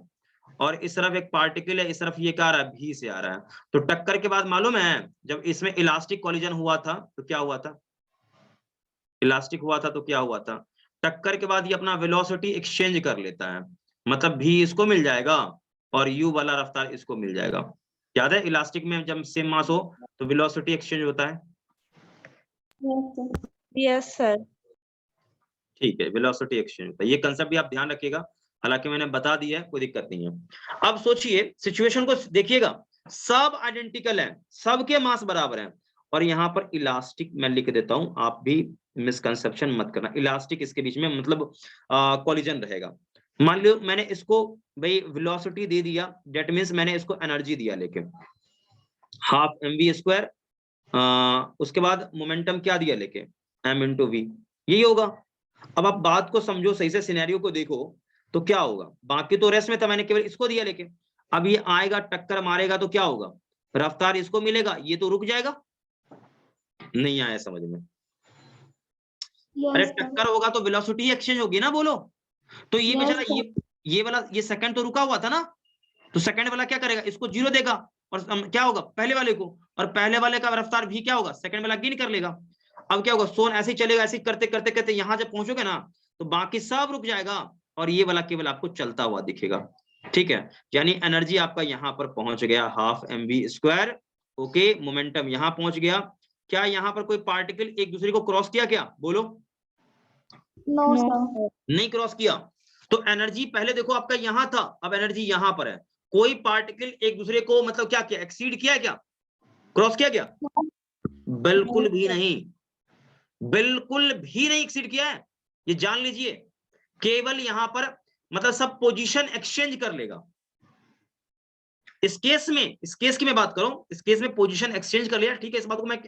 और इस तरफ एक पार्टिकल है, इस तरफ ये क्या आ रहा है, भी से आ रहा है। तो टक्कर के बाद मालूम है जब इसमें इलास्टिक कोलिजन हुआ था तो क्या हुआ था? इलास्टिक हुआ था तो क्या हुआ था? टक्कर के बाद ये अपना वेलोसिटी एक्सचेंज कर लेता है, मतलब भी इसको मिल जाएगा और यू वाला रफ्तार इसको मिल जाएगा। याद है इलास्टिक में जब सेम मास हो तो वेलोसिटी एक्सचेंज होता है। Yes, sir. Yes, sir. ठीक है, वेलोसिटी एक्सचेंज होता है, ये कंसेप्ट भी आप ध्यान रखिएगा, हालांकि मैंने बता दिया है, कोई दिक्कत नहीं है। अब सोचिए सिचुएशन को देखिएगा, सब आइडेंटिकल है, सबके मास बराबर है, और यहाँ पर इलास्टिक मैं लिख देता हूं, आप भी मिसकंसेप्शन मत करना। इलास्टिक इसके बीच में मतलब कोलिजन रहेगा। मान लो मैंने इसको भाई वेलोसिटी दे दिया, डेट मीन्स मैंने इसको एनर्जी दिया लेके हाफ mv², उसके बाद मोमेंटम क्या दिया लेके m इंटू वी, यही होगा। अब आप बात को समझो सही से, सिनेरियो को देखो तो क्या होगा, बाकी तो रेस्ट में था, मैंने केवल इसको दिया लेके। अब ये आएगा टक्कर मारेगा तो क्या होगा, रफ्तार इसको मिलेगा, ये तो रुक जाएगा। नहीं आया समझ में? अरे Yes, sir. टक्कर होगा तो वेलोसिटी एक्सचेंज होगी ना, बोलो। तो ये Yes, बेचारा sir. ये वाला ये सेकंड तो रुका हुआ था ना, तो सेकंड वाला क्या करेगा, इसको जीरो देगा, और क्या होगा पहले वाले को, और पहले वाले का रफ्तार भी क्या होगा, सेकंड वाला गेन कर लेगा। अब क्या होगा, सोन ऐसे ही चलेगा, ऐसे ही करते करते करते यहाँ जब पहुंचोगे ना तो बाकी सब रुक जाएगा, और ये वाला केवल आपको चलता हुआ दिखेगा। ठीक है, यानी एनर्जी आपका यहाँ पर पहुंच गया हाफ mv²। ओके, मोमेंटम यहाँ पहुंच गया। क्या यहाँ पर कोई पार्टिकल एक दूसरे को क्रॉस किया क्या, बोलो? No, No, sir. sir. नहीं क्रॉस किया। तो एनर्जी पहले देखो आपका यहाँ था, अब एनर्जी यहाँ पर है। कोई पार्टिकल एक दूसरे को मतलब क्या किया, एक्सीड किया क्या, क्रॉस किया क्या? बिल्कुल भी नहीं, बिल्कुल भी नहीं एक्सीड किया है, ये जान लीजिए। केवल यहाँ पर मतलब सब पोजीशन एक्सचेंज कर लेगा। इस केस की मैं बात करूं, इस केस में पोजीशन एक्सचेंज कर लिया, ठीक है, इस बात को मैं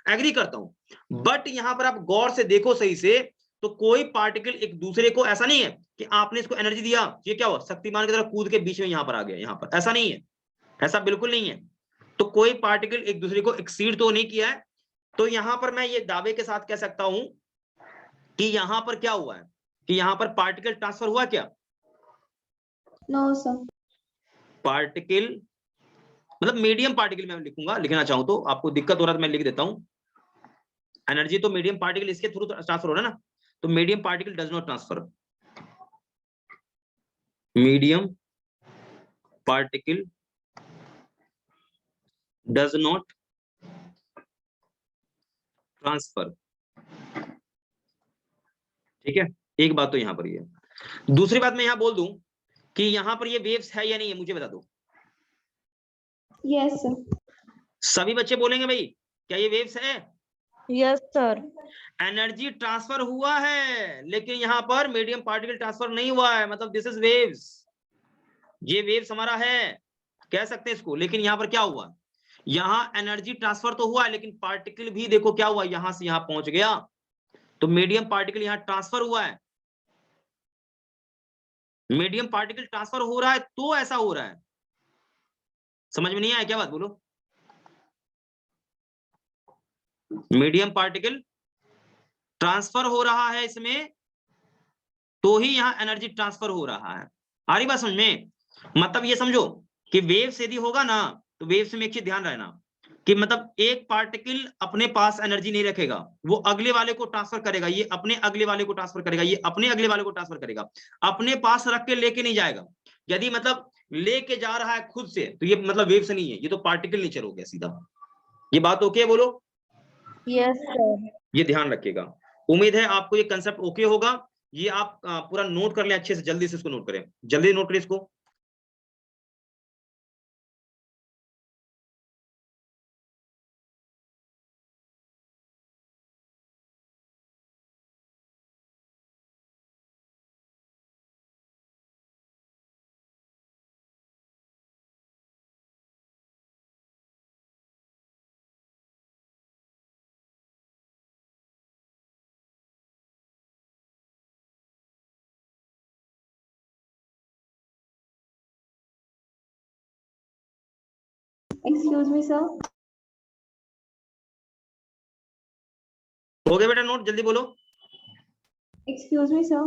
एग्री करता हूं। बट यहां पर आप गौर से देखो सही से, तो कोई पार्टिकल एक दूसरे को, ऐसा नहीं है कि आपने इसको एनर्जी दिया, ये क्या हुआ, शक्तिमान की तरह कूद के बीच में यहां पर आ गया, यहां पर ऐसा नहीं है, ऐसा बिल्कुल नहीं है। तो कोई पार्टिकल एक दूसरे को एक्सीड तो नहीं किया है। तो यहां पर मैं ये दावे के साथ कह सकता हूं कि यहां पर क्या हुआ है, कि यहां पर पार्टिकल ट्रांसफर हुआ क्या? No, sir. पार्टिकल मतलब मीडियम पार्टिकल मैं लिखूंगा, लिखना चाहूं तो आपको दिक्कत हो रहा है तो मैं लिख देता हूं। एनर्जी तो मीडियम पार्टिकल इसके थ्रू ट्रांसफर हो रहा है ना, तो medium particle does not transfer, medium particle does not transfer. ठीक है, एक बात तो यहां पर ही है। दूसरी बात मैं यहां बोल दूं कि यहां पर ये वेव्स है या नहीं है, मुझे बता दो। Yes, sir. सभी बच्चे बोलेंगे भाई क्या ये वेव्स है? Yes, sir. एनर्जी ट्रांसफर हुआ है, लेकिन यहां पर मीडियम पार्टिकल ट्रांसफर नहीं हुआ है, मतलब दिस इज वेव्स, ये वेव्स हमारा है, कह सकते हैं इसको। लेकिन यहां पर क्या हुआ, यहां एनर्जी ट्रांसफर तो हुआ है, लेकिन पार्टिकल भी देखो क्या हुआ, यहां से यहां पहुंच गया, तो मीडियम पार्टिकल यहां ट्रांसफर हुआ है। मीडियम पार्टिकल ट्रांसफर हो रहा है तो ऐसा हो रहा है। समझ में नहीं आया क्या बात, बोलो? मीडियम पार्टिकल ट्रांसफर हो रहा है इसमें, तो ही यहाँ एनर्जी ट्रांसफर हो रहा है। आ रही बात समझ में? मतलब ये समझो कि वेव से यदि होगा ना, तो वेव से में एक चीज ध्यान रहना कि मतलब एक पार्टिकल अपने पास एनर्जी नहीं रखेगा, वो अगले वाले को ट्रांसफर करेगा, ये अपने अगले वाले को ट्रांसफर करेगा, ये अपने अगले वाले को ट्रांसफर करेगा, अपने पास रख के लेके नहीं जाएगा। यदि मतलब लेके जा रहा है खुद से, तो ये मतलब वेव से नहीं है, ये तो पार्टिकल नेचर हो गया सीधा। ये बात ओके है? बोलो। Yes, sir. ये ध्यान रखिएगा। उम्मीद है आपको ये कंसेप्ट ओके होगा। ये आप पूरा नोट कर लें अच्छे से, जल्दी से इसको नोट करें, जल्दी नोट करें इसको। Excuse me, sir. हो गया बेटा नोट? जल्दी बोलो। Excuse me, sir.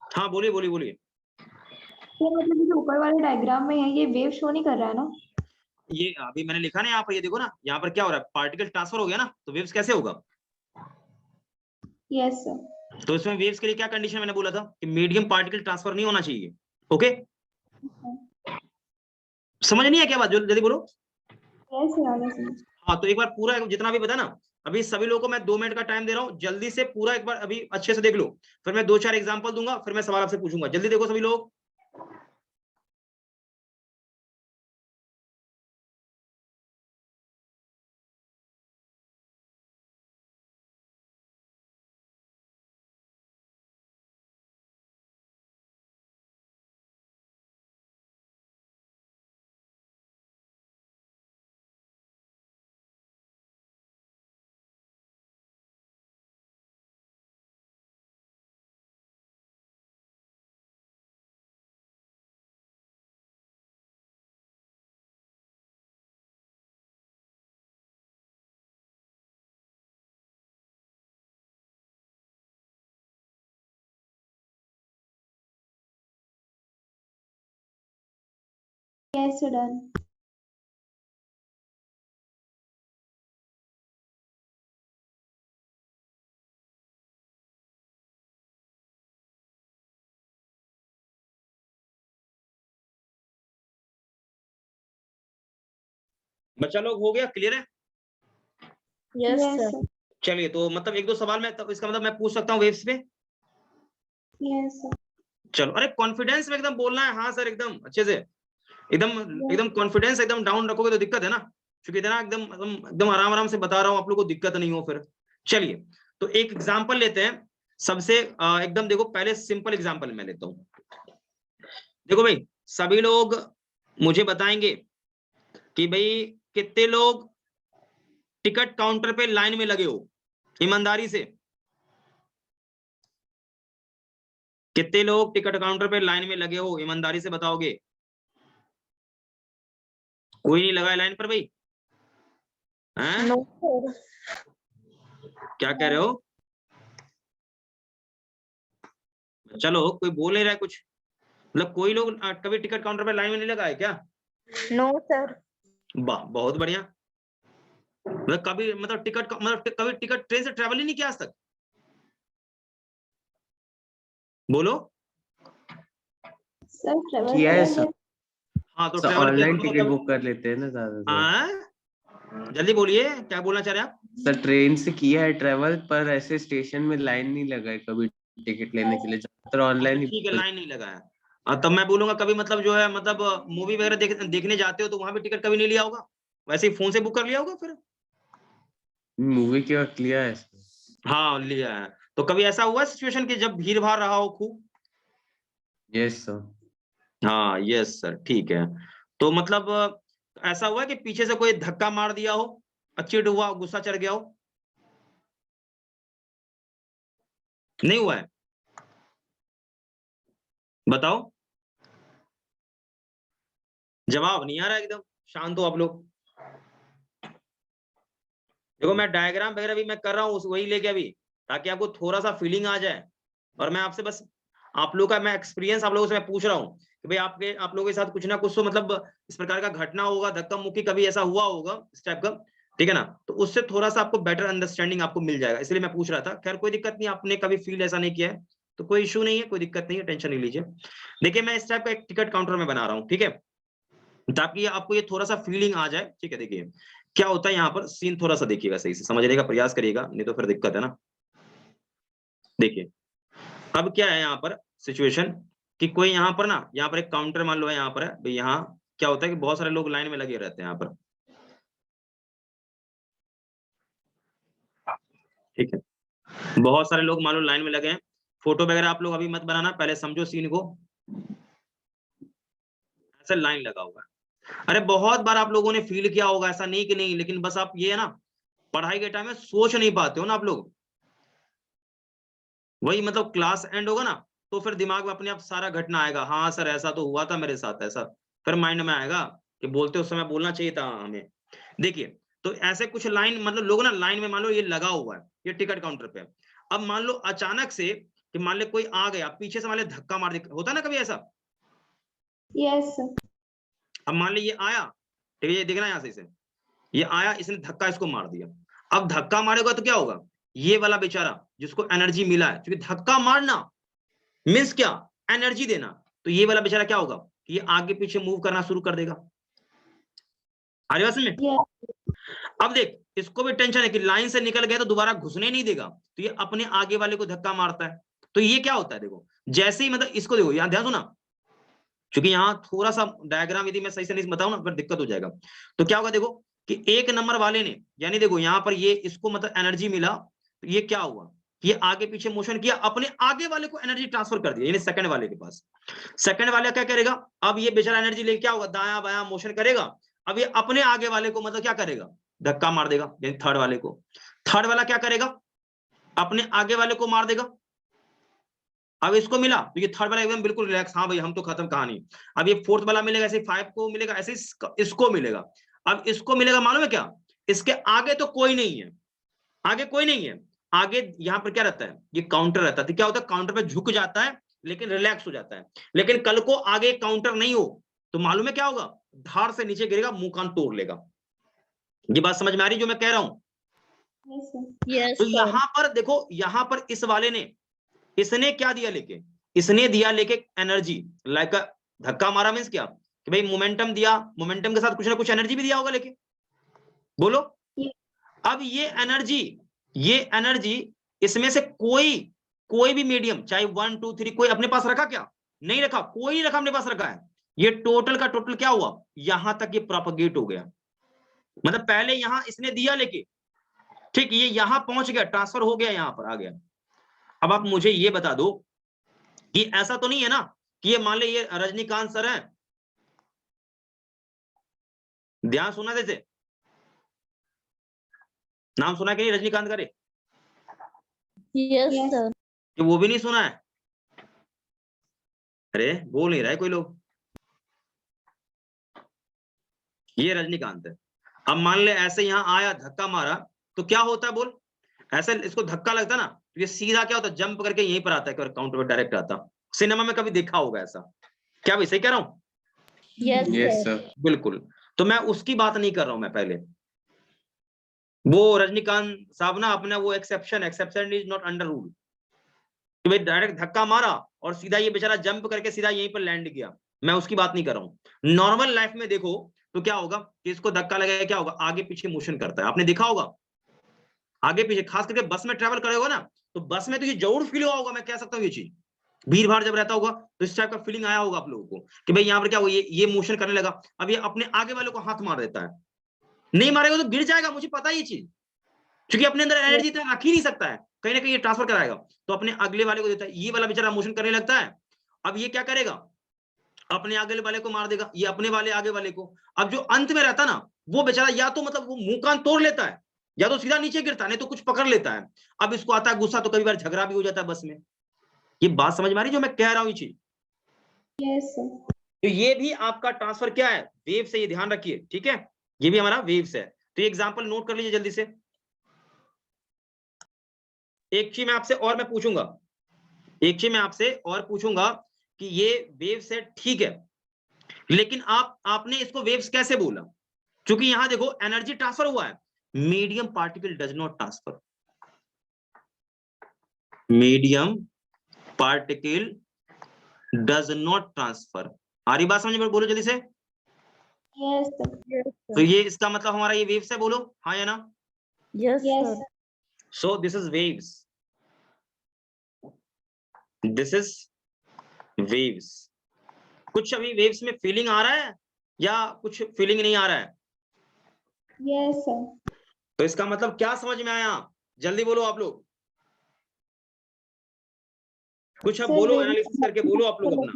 हाँ बोलिए बोलिए बोलिए। तो मतलब ये जो ऊपर वाले डायग्राम में है, ये वेव शो नहीं कर रहा है ना? ये अभी मैंने लिखा ना यहाँ पर, ये देखो ना, यहाँ पर क्या हो रहा है, पार्टिकल ट्रांसफर हो गया ना, तो वेव्स कैसे होगा? Yes, sir. तो इसमें वेव्स के लिए क्या कंडीशन मैंने बोला था कि मीडियम पार्टिकल ट्रांसफर नहीं होना चाहिए। ओके, समझ नहीं है क्या बात? जल्दी बोलो। Yes, sir. आगे समझ। हाँ, तो एक बार पूरा जितना भी बता ना, अभी सभी लोगों को मैं 2 मिनट का टाइम दे रहा हूँ, जल्दी से पूरा एक बार अभी अच्छे से देख लो, फिर मैं 2-4 एग्जांपल दूंगा, फिर मैं सवाल आपसे पूछूंगा। जल्दी देखो सभी लोग। Yes, sir. Done. बच्चा लोग हो गया? क्लियर है? Yes, Yes, sir. sir. चलिए, तो मतलब 1-2 सवाल में, तब इसका मतलब मैं पूछ सकता हूँ वेव्स पे। Yes, sir. चलो, अरे कॉन्फिडेंस में एकदम बोलना है। हाँ सर, एकदम अच्छे से, एकदम एकदम कॉन्फिडेंस एकदम डाउन रखोगे तो दिक्कत है ना, क्योंकि इतना एकदम एकदम एकदम आराम से बता रहा हूँ, आप लोगों को दिक्कत नहीं हो फिर। चलिए, तो एक एग्जांपल लेते हैं सबसे एकदम, देखो पहले सिंपल एग्जांपल मैं लेता हूँ। देखो भाई, सभी लोग मुझे बताएंगे कि भाई कितने लोग टिकट काउंटर पे लाइन में लगे हो, ईमानदारी से। कितने लोग टिकट काउंटर पे लाइन में लगे हो, ईमानदारी से बताओगे? कोई नहीं लगा है लाइन पर भाई? हैं? No, sir. क्या कह रहे हो? चलो, कोई बोल नहीं रहा है कुछ, मतलब कोई लोग कभी टिकट काउंटर पे लाइन में नहीं लगा है क्या? No, sir. वाह, बहुत बढ़िया। मतलब कभी, मतलब टिकट, मतलब कभी टिकट ट्रेन से ट्रेवल ही नहीं किया आज तक? बोलो। Sir, travel किया है करेंगे। सर। हाँ, तो सर ट्रेवल किया ऑनलाइन तो टिकट मतलब, बुक कर लेते हैं ना ज्यादातर। हाँ, जल्दी बोलिए, क्या बोलना चाह रहे हैं आप? सर ट्रेन से किया है ट्रेवल, पर ऐसे स्टेशन में लाइन नहीं लगा है कभी टिकट लेने के लिए, ज्यादातर ऑनलाइन ही ठीक है, book लाइन नहीं लगा है। तब मैं बोलूंगा कभी मतलब जो है, मतलब मूवी वगैरह देखने जाते हो तो वहां भी टिकट कभी नहीं लिया होगा, वैसे ही फोन से बुक कर लिया होगा फिर। मूवी के वक्त लिया है सर। हाँ, लिया है। तो कभी ऐसा हुआ सिचुएशन कि जब भीड़ भाड़ रहा हो खूब? Yes sir. हाँ, यस सर, ठीक है। तो मतलब ऐसा हुआ कि पीछे से कोई धक्का मार दिया हो, चिढ़ हुआ, गुस्सा चढ़ गया हो? नहीं हुआ है? बताओ। जवाब नहीं आ रहा, एकदम शांत हो आप लोग। देखो, मैं डायग्राम वगैरह भी मैं कर रहा हूँ वही लेके अभी, ताकि आपको थोड़ा सा फीलिंग आ जाए, और मैं आपसे बस आप लोगों का मैं एक्सपीरियंस आप लोगों से मैं पूछ रहा हूँ कि भाई आप लोगों के साथ कुछ ना कुछ तो मतलब इस प्रकार का घटना होगा, धक्का मुक्की कभी ऐसा हुआ होगा इस टाइप का, ठीक है ना, तो उससे थोड़ा सा आपको बेटर अंडरस्टैंडिंग आपको मिल जाएगा, इसलिए मैं पूछ रहा था। खैर कोई दिक्कत नहीं, आपने कभी फील ऐसा नहीं किया है तो कोई इशू नहीं है, कोई दिक्कत नहीं है, टेंशन नहीं लीजिए। देखिए मैं इस टाइप का एक टिकट काउंटर में बना रहा हूँ, ठीक है, ताकि आपको ये थोड़ा सा फीलिंग आ जाए, ठीक है। देखिए क्या होता है यहाँ पर, सीन थोड़ा सा देखिएगा, सही से समझने का प्रयास करिएगा, नहीं तो फिर दिक्कत है ना। देखिए अब क्या है यहाँ पर सिचुएशन कि कोई यहाँ पर ना, यहाँ पर एक काउंटर मान लो है यहाँ पर है भाई, यहाँ क्या होता है कि बहुत सारे लोग लाइन में लगे रहते हैं यहाँ पर, ठीक है, बहुत सारे लोग मान लो लाइन में लगे हैं। फोटो वगैरह आप लोग अभी मत बनाना, पहले समझो सीन को। ऐसे लाइन लगा हुआ है, अरे बहुत बार आप लोगों ने फील किया होगा, ऐसा नहीं कि नहीं, लेकिन बस आप ये है ना पढ़ाई के टाइम में सोच नहीं पाते हो ना आप लोग, वही मतलब क्लास एंड होगा ना तो फिर दिमाग में अपने आप सारा घटना आएगा, हाँ सर ऐसा तो हुआ था मेरे साथ, ऐसा फिर माइंड में आएगा कि बोलते उस समय बोलना चाहिए था हमें। देखिए तो ऐसे कुछ लाइन मतलब लोग ना लाइन में मान लो ये लगा हुआ है ये टिकट काउंटर पे, अब मान लो अचानक से कि मान लो कोई आ गया पीछे से, मान लो धक्का मार दिया, होता ना कभी ऐसा। Yes sir. अब मान लो ये आया, ठीक है, ये देखना यहाँ से, ये आया, इसने धक्का इसको मार दिया। अब धक्का मारेगा तो क्या होगा, ये वाला बेचारा जिसको एनर्जी मिला है, क्योंकि धक्का मारना मीन्स क्या, एनर्जी देना, तो ये वाला बेचारा क्या होगा कि ये आगे पीछे मूव करना शुरू कर देगा। आ रही बात समझ में? अब देख इसको भी टेंशन है कि लाइन से निकल गया तो दोबारा घुसने नहीं देगा, तो ये अपने आगे वाले को धक्का मारता है। तो ये क्या होता है, देखो जैसे ही मतलब इसको देखो, यहाँ ध्यान दो ना, क्योंकि यहाँ थोड़ा सा डायग्राम यदि मैं सही से नहीं बताऊं ना फिर दिक्कत हो जाएगा। तो क्या होगा देखो कि एक नंबर वाले ने, यानी देखो यहाँ पर ये इसको मतलब एनर्जी मिला, तो ये क्या हुआ, ये आगे पीछे मोशन किया, अपने आगे वाले को एनर्जी ट्रांसफर कर दिया, यानी सेकंड वाले के पास। सेकंड वाला क्या करेगा, अब ये बेचारा एनर्जी लेके क्या होगा, दायां बायां मोशन करेगा, अब ये अपने आगे वाले को मतलब क्या करेगा, धक्का मार देगा, यानी थर्ड वाले को। थर्ड वाला क्या करेगा, अपने आगे वाले को मार देगा। अब इसको मिला तो ये थर्ड वाला एकदम बिल्कुल रिलैक्स, हाँ भाई हम तो खत्म कहानी। अब ये फोर्थ वाला मिलेगा, ऐसे 5 को मिलेगा, ऐसे इसको मिलेगा। अब इसको मिलेगा मालूम है क्या, इसके आगे तो कोई नहीं है, आगे कोई नहीं है, आगे यहाँ पर क्या रहता है, ये काउंटर रहता है, तो क्या होता है काउंटर पे झुक जाता है लेकिन रिलैक्स हो जाता है। लेकिन कल को आगे काउंटर नहीं हो तो मालूम है क्या होगा, धार से नीचे गिरेगा, मुंह कान तोड़ लेगा। ये बात समझ में आ रही जो मैं कह रहा हूं? Yes, तो sir. यहां पर देखो, यहां पर इस वाले ने, इसने क्या दिया लेके, इसने दिया लेके एनर्जी, लाइक धक्का मारा मीन्स क्या कि भाई मोमेंटम दिया, मोमेंटम के साथ कुछ ना कुछ एनर्जी भी दिया होगा लेके, बोलो। अब ये एनर्जी इसमें से कोई भी मीडियम चाहे 1 2 3 कोई अपने पास रखा क्या, नहीं रखा, कोई नहीं रखा, अपने पास रखा है। ये टोटल का टोटल क्या हुआ, यहां तक ये प्रोपगेट हो गया, मतलब पहले यहां इसने दिया लेके, ठीक, ये यहां पहुंच गया, ट्रांसफर हो गया, यहां पर आ गया। अब आप मुझे ये बता दो कि ऐसा तो नहीं है ना कि ये मान ले ये रजनीकांत सर हैं, ध्यान सुना, जैसे नाम सुना कि नहीं रजनीकांत करे, Yes, Yes. sir. कि वो भी नहीं सुना है, अरे बोल नहीं रहा है कोई लोग, ये रजनीकांत है। अब मान ले ऐसे यहाँ आया, धक्का मारा, तो क्या होता है बोल, ऐसे इसको धक्का लगता ना तो ये सीधा क्या होता, जंप करके यहीं पर आता है, काउंटर पर डायरेक्ट आता। सिनेमा में कभी देखा होगा ऐसा, क्या भाई सही कह रहा हूँ? Yes, yes sir. सर। बिल्कुल, तो मैं उसकी बात नहीं कर रहा हूं, मैं पहले वो रजनीकांत साहब ना अपना वो exception is not under rule, कि भाई डायरेक्ट धक्का मारा और सीधा ये बेचारा जंप करके सीधा यहीं पर लैंड किया, मैं उसकी बात नहीं कर रहा हूँ। नॉर्मल लाइफ में देखो तो क्या होगा कि इसको धक्का लगेगा, क्या होगा, आगे पीछे मोशन करता है, आपने देखा होगा आगे पीछे, खास करके बस में ट्रेवल करेगा ना तो बस में तो ये जरूर फील हुआ होगा, मैं कह सकता हूँ ये चीज, भीड़ भाड़ जब रहता होगा तो इस टाइप का फीलिंग आया होगा आप लोगों को कि भाई यहाँ पर क्या हुआ, ये मोशन करने लगा, अब ये अपने आगे वाले को हाथ मार देता है, नहीं मारेगा तो गिर जाएगा, मुझे पता है ये चीज, क्योंकि अपने अंदर एनर्जी इतना रख ही नहीं सकता है, कहीं ना कहीं ये ट्रांसफर कराएगा, तो अपने अगले वाले को देता है, ये वाला बेचारा मोशन करने लगता है। अब ये क्या करेगा, अपने आगे वाले को मार देगा, ये अपने वाले आगे वाले को। अब जो अंत में रहता ना वो बेचारा या तो मतलब वो मुंह कान तोड़ लेता है, या तो सीधा नीचे गिरता है, नहीं तो कुछ पकड़ लेता है। अब इसको आता है गुस्सा, तो कई बार झगड़ा भी हो जाता है बस में। ये बात समझ में आ रही जो मैं कह रहा हूँ ये चीज? Yes sir. तो ये भी आपका ट्रांसफर क्या है, वेव से, ये ध्यान रखिए, ठीक है, ये भी हमारा वेव्स है। तो ये एग्जांपल नोट कर लीजिए जल्दी से। एक चीज मैं आपसे और मैं पूछूंगा, एक चीज मैं आपसे और पूछूंगा कि ये वेव्स है, ठीक है, लेकिन आपने इसको वेव्स कैसे बोला? क्योंकि यहां देखो एनर्जी ट्रांसफर हुआ है, medium particle does not transfer, medium particle does not transfer. आ रही बात समझ में? बोलो जल्दी से। Yes, sir. Yes, तो sir. ये इसका मतलब हमारा ये वेव्स है, बोलो हाँ या ना। Yes, Yes, sir. sir. So this is waves, this is waves. कुछ अभी वेव्स में फीलिंग आ रहा है या कुछ फीलिंग नहीं आ रहा है? Yes, sir. तो इसका मतलब क्या समझ में आया? जल्दी बोलो आप लोग, कुछ अब Sir, बोलो, wave एनालिसिस करके बोलो आप लोग अपना।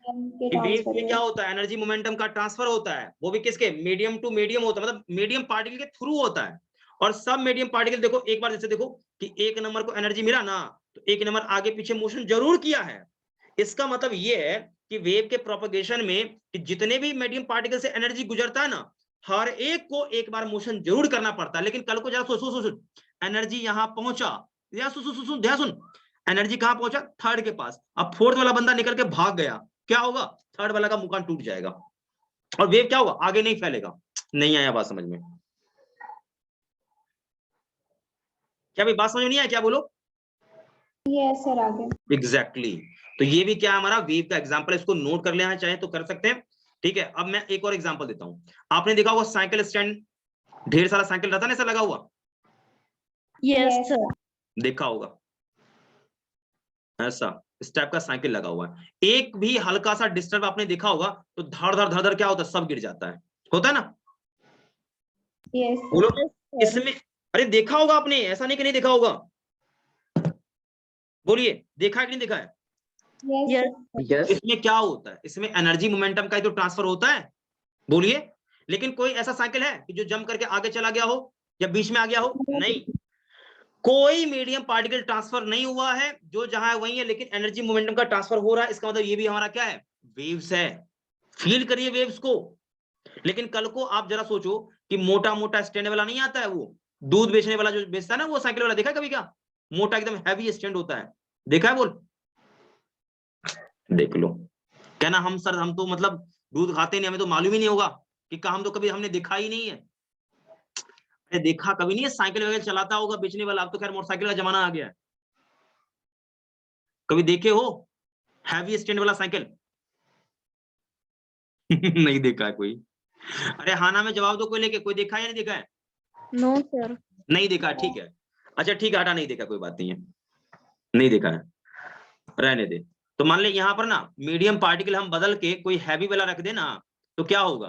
के कि वेव्स ट्रांसफर में क्या होता है? एनर्जी मोमेंटम का ट्रांसफर होता है, वो भी किसके? मीडियम टू मीडियम होता है, मतलब मीडियम पार्टिकल के थ्रू होता है। और सब मीडियम पार्टिकल देखो, एक बार जैसे देखो कि एक नंबर को एनर्जी मिला ना, तो एक नंबर आगे पीछे मोशन जरूर किया है। इसका मतलब ये है कि वेव के प्रोपगेशन में कि जितने भी मीडियम पार्टिकल से एनर्जी गुजरता है ना, हर एक को एक बार मोशन जरूर करना पड़ता है। लेकिन कल को जरा सोच, एनर्जी यहां पहुंचा, ध्यान सुन, एनर्जी कहां पहुंचा? थर्ड के पास। अब फोर्थ वाला बंदा निकल के भाग गया, क्या होगा? थर्ड वाला का मुकान टूट जाएगा और वेव क्या होगा? आगे नहीं फैलेगा। नहीं आया बात समझ में? क्या भाई बात समझ में नहीं आया? क्या बोलो? Yes, sir. आगे. एग्जैक्टली तो ये भी क्या है? हमारा वेव का एग्जांपल है, इसको नोट कर लेना चाहे तो कर सकते हैं, ठीक है। अब मैं एक और एग्जांपल देता हूं। आपने देखा होगा साइकिल स्टैंड, ढेर सारा साइकिल रहता है ना ऐसा लगा हुआ, Yes, Yes, sir. देखा होगा ऐसा इस टाइप का साइकिल लगा हुआ है। एक भी हल्का सा डिस्टर्ब आपने देखा होगा तो धड़ धड़ धड़ धड़ क्या होता है? सब गिर जाता है, होता है ना? Yes, sir. बोलो Yes, sir. इसमें, अरे देखा होगा आपने, ऐसा नहीं कि नहीं देखा होगा, बोलिए देखा है कि नहीं देखा है? Yes, Yes, sir. तो इसमें क्या होता है? इसमें एनर्जी मोमेंटम का ही तो ट्रांसफर होता है, बोलिए। लेकिन कोई ऐसा साइकिल है कि जो जंप करके आगे चला गया हो या बीच में आ गया हो? नहीं, कोई मीडियम पार्टिकल ट्रांसफर नहीं हुआ है, जो जहां है वही है, लेकिन एनर्जी मोमेंटम का ट्रांसफर हो रहा है। इसका मतलब ये भी हमारा क्या है? वेव्स है। फील करिए वेव्स को। लेकिन कल को आप जरा सोचो कि मोटा मोटा स्टैंड वाला नहीं आता है, वो दूध बेचने वाला जो बेचता है ना, वो साइकिल वाला देखा है कभी? क्या मोटा एकदम हैवी स्टैंड होता है, देखा है? बोल, देख लो। कहना हम सर हम तो मतलब दूध खाते नहीं, हमें तो मालूम ही नहीं होगा कि हम तो कभी हमने देखा ही नहीं है। अरे देखा कभी नहीं है? साइकिल वगैरह चलाता होगा बेचने वाला, अब तो खैर मोटरसाइकिल का जमाना आ गया है। कभी देखे हो हैवी स्टैंड वाला साइकिल? नहीं देखा है कोई? अरे हाना में जवाब दो, कोई लेके, कोई देखा है या नहीं देखा है? no, sir. नहीं देखा, ठीक है। अच्छा ठीक है, हटा, नहीं देखा, कोई बात नहीं है, नहीं देखा है, रहने दे। तो मान ले यहाँ पर ना मीडियम पार्टिकल हम बदल के कोई हैवी वाला रख दे ना, तो क्या होगा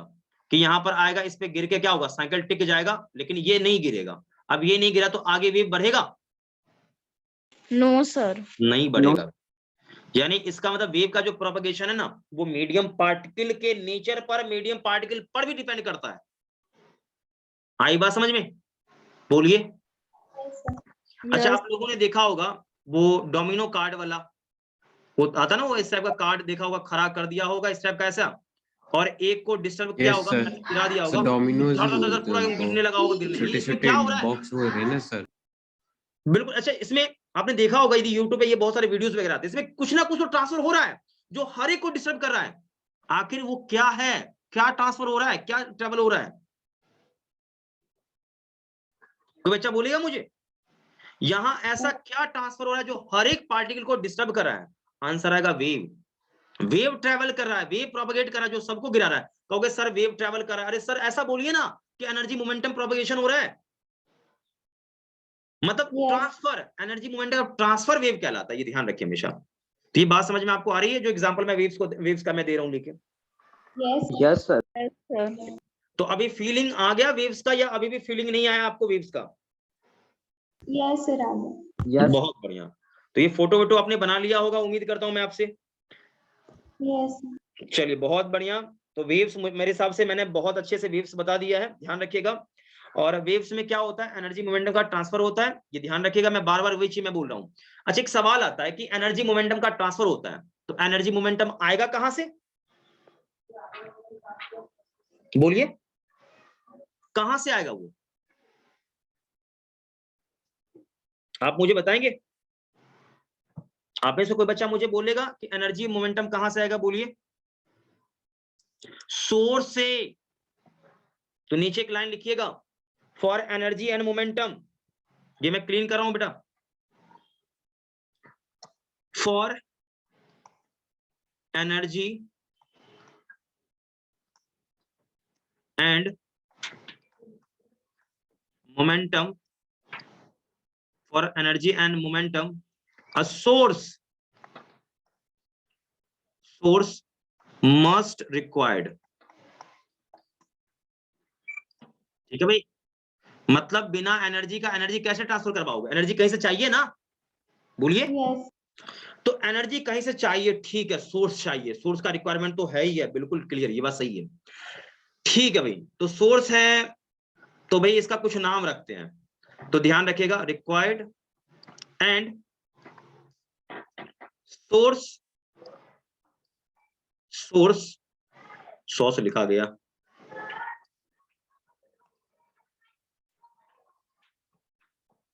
कि यहाँ पर आएगा, इस पे गिर के क्या होगा? साइकिल टिक जाएगा, लेकिन ये नहीं गिरेगा। अब ये नहीं गिरा तो आगे वेव बढ़ेगा? No, sir. नहीं बढ़ेगा। यानी इसका मतलब वेव का जो प्रोपगेशन है ना, वो मीडियम पार्टिकल के नेचर पर, मीडियम पार्टिकल पर भी डिपेंड करता है। आई बात समझ में? बोलिए। Yes, sir. अच्छा Yes. आप लोगों ने देखा होगा वो डोमिनो कार्ड वाला, वो आता ना, वो इस टाइप का कार्ड देखा होगा, खड़ा कर दिया होगा इस टाइप का ऐसा, और एक को डिस्टर्ब किया यस होगा, सर, मतलब गिरा दिया होगा, सर डोमिनोज ही धड़ धड़ धड़ धड़ बोलते हैं पूरा गिरने लगा होगा, उनको, गिरने, छोटे इसमें छोटे क्या हो रहा है? बॉक्स वो है ना सर। बिल्कुल। अच्छा इसमें आपने देखा होगा यदि यूट्यूब पे ये बहुत सारे वीडियोस वगैरह आते हैं, इसमें कुछ ना कुछ तो ट्रांसफर हो रहा है जो हर एक को डिस्टर्ब कर रहा है। आखिर वो क्या है? क्या ट्रांसफर हो रहा है? क्या ट्रेवल हो रहा है? कोई बच्चा बोलेगा मुझे यहां ऐसा क्या ट्रांसफर हो रहा है जो हर एक पार्टिकल को डिस्टर्ब कर रहा है? आंसर आएगा वेव। वेव ट्रेवल कर रहा है, वेव प्रोपगेट कर रहा है, जो सबको गिरा रहा है। कहोगे सर वेव ट्रेवल कर रहा है, अरे सर ऐसा बोलिए ना कि एनर्जी मोमेंटम प्रोपगेशन हो रहा है, मतलब Yes. Transfer, energy momentum transfer wave कहलाता है, ये ध्यान रखिए हमेशा। तो ये बात समझ में आपको आ रही है जो एग्जांपल मैं वेव्स का मैं दे रहा हूं लेके? Yes, sir. Yes sir. Yes, sir. तो अभी फीलिंग आ गया वेव्स का या अभी भी फीलिंग नहीं आया आपको वेव्स का? Yes, sir. आगे. यस बहुत बढ़िया। तो ये फोटो वोटो आपने बना लिया होगा, उम्मीद करता हूं मैं आपसे। Yes, sir. चलिए बहुत बढ़िया। तो वेव्स मेरे हिसाब से मैंने बहुत अच्छे से वेव्स बता दिया है, ध्यान रखिएगा। और वेव्स में क्या होता है? एनर्जी मोमेंटम का ट्रांसफर होता है, ये ध्यान रखिएगा, मैं बार बार वही चीज मैं बोल रहा हूँ। अच्छा एक सवाल आता है कि एनर्जी मोमेंटम का ट्रांसफर होता है, तो एनर्जी मोमेंटम आएगा कहां से? बोलिए कहां से आएगा वो? आप मुझे बताएंगे? आप में से कोई बच्चा मुझे बोलेगा कि एनर्जी मोमेंटम कहां से आएगा? बोलिए। सोर्स से। तो नीचे एक लाइन लिखिएगा, फॉर एनर्जी एंड मोमेंटम, ये मैं क्लीन कर रहा हूं बेटा, for energy and momentum, for energy and momentum, a source must required। ठीक है भाई, मतलब बिना एनर्जी का एनर्जी कैसे ट्रांसफर कर पाओगे? एनर्जी कहीं से चाहिए ना, बोलिए। यस तो एनर्जी कहीं से चाहिए, ठीक है, सोर्स चाहिए, सोर्स का रिक्वायरमेंट तो है ही है, बिल्कुल क्लियर, ये बात सही है। ठीक है भाई, तो सोर्स है तो भाई इसका कुछ नाम रखते हैं, तो ध्यान रखिएगा, रिक्वायर्ड एंड सोर्स 100 से लिखा गया,